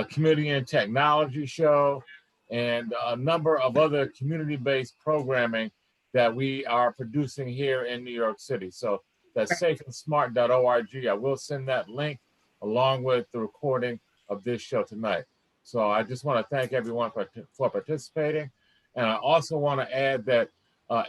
Community and Technology Show, and a number of other community-based programming that we are producing here in New York City. So that's safeandsmart.org. I will send that link along with the recording of this show tonight. So I just want to thank everyone for participating. And I also want to add that,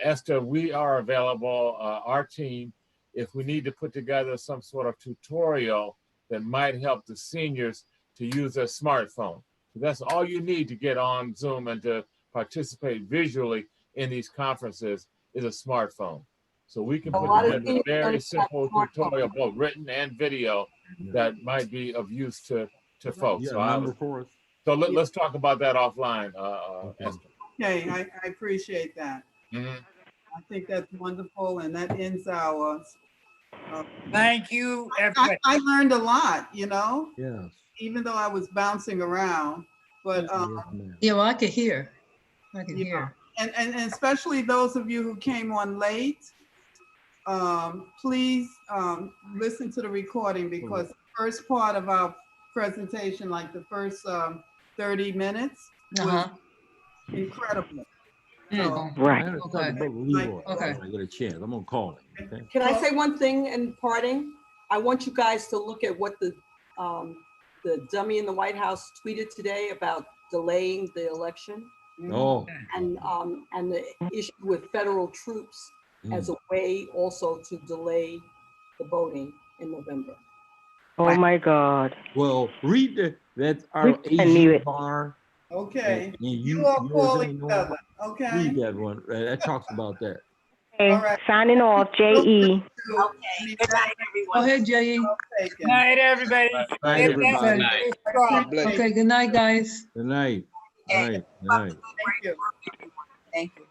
Esther, we are available, our team, if we need to put together some sort of tutorial that might help the seniors to use their smartphone. That's all you need to get on Zoom and to participate visually in these conferences is a smartphone. So we can put together a very simple tutorial, both written and video, that might be of use to folks. So let's talk about that offline, Esther. Okay, I appreciate that. I think that's wonderful, and that ends our. Thank you, everybody. I learned a lot, you know. Yes. Even though I was bouncing around, but yeah, well, I could hear. Hear. And especially those of you who came on late, please listen to the recording, because the first part of our presentation, like the first 30 minutes, was incredible. So, Right. Okay. Okay. I get a chance. I'm gonna call him. Okay? Can I say one thing in parting? I want you guys to look at what the dummy in the White House tweeted today about delaying the election. Oh. And the issue with federal troops as a way also to delay the voting in November. Oh my God. Well, read that's our Asian bar. Okay. And you all call each other. Okay. Read that one. That talks about that. Okay. Right. Signing off, J.E. Okay. Good night, everyone. Go ahead, J.E. Good night, everybody. Good night, everybody. Okay, good night, guys. Good night. Good night. Good night. Thank you.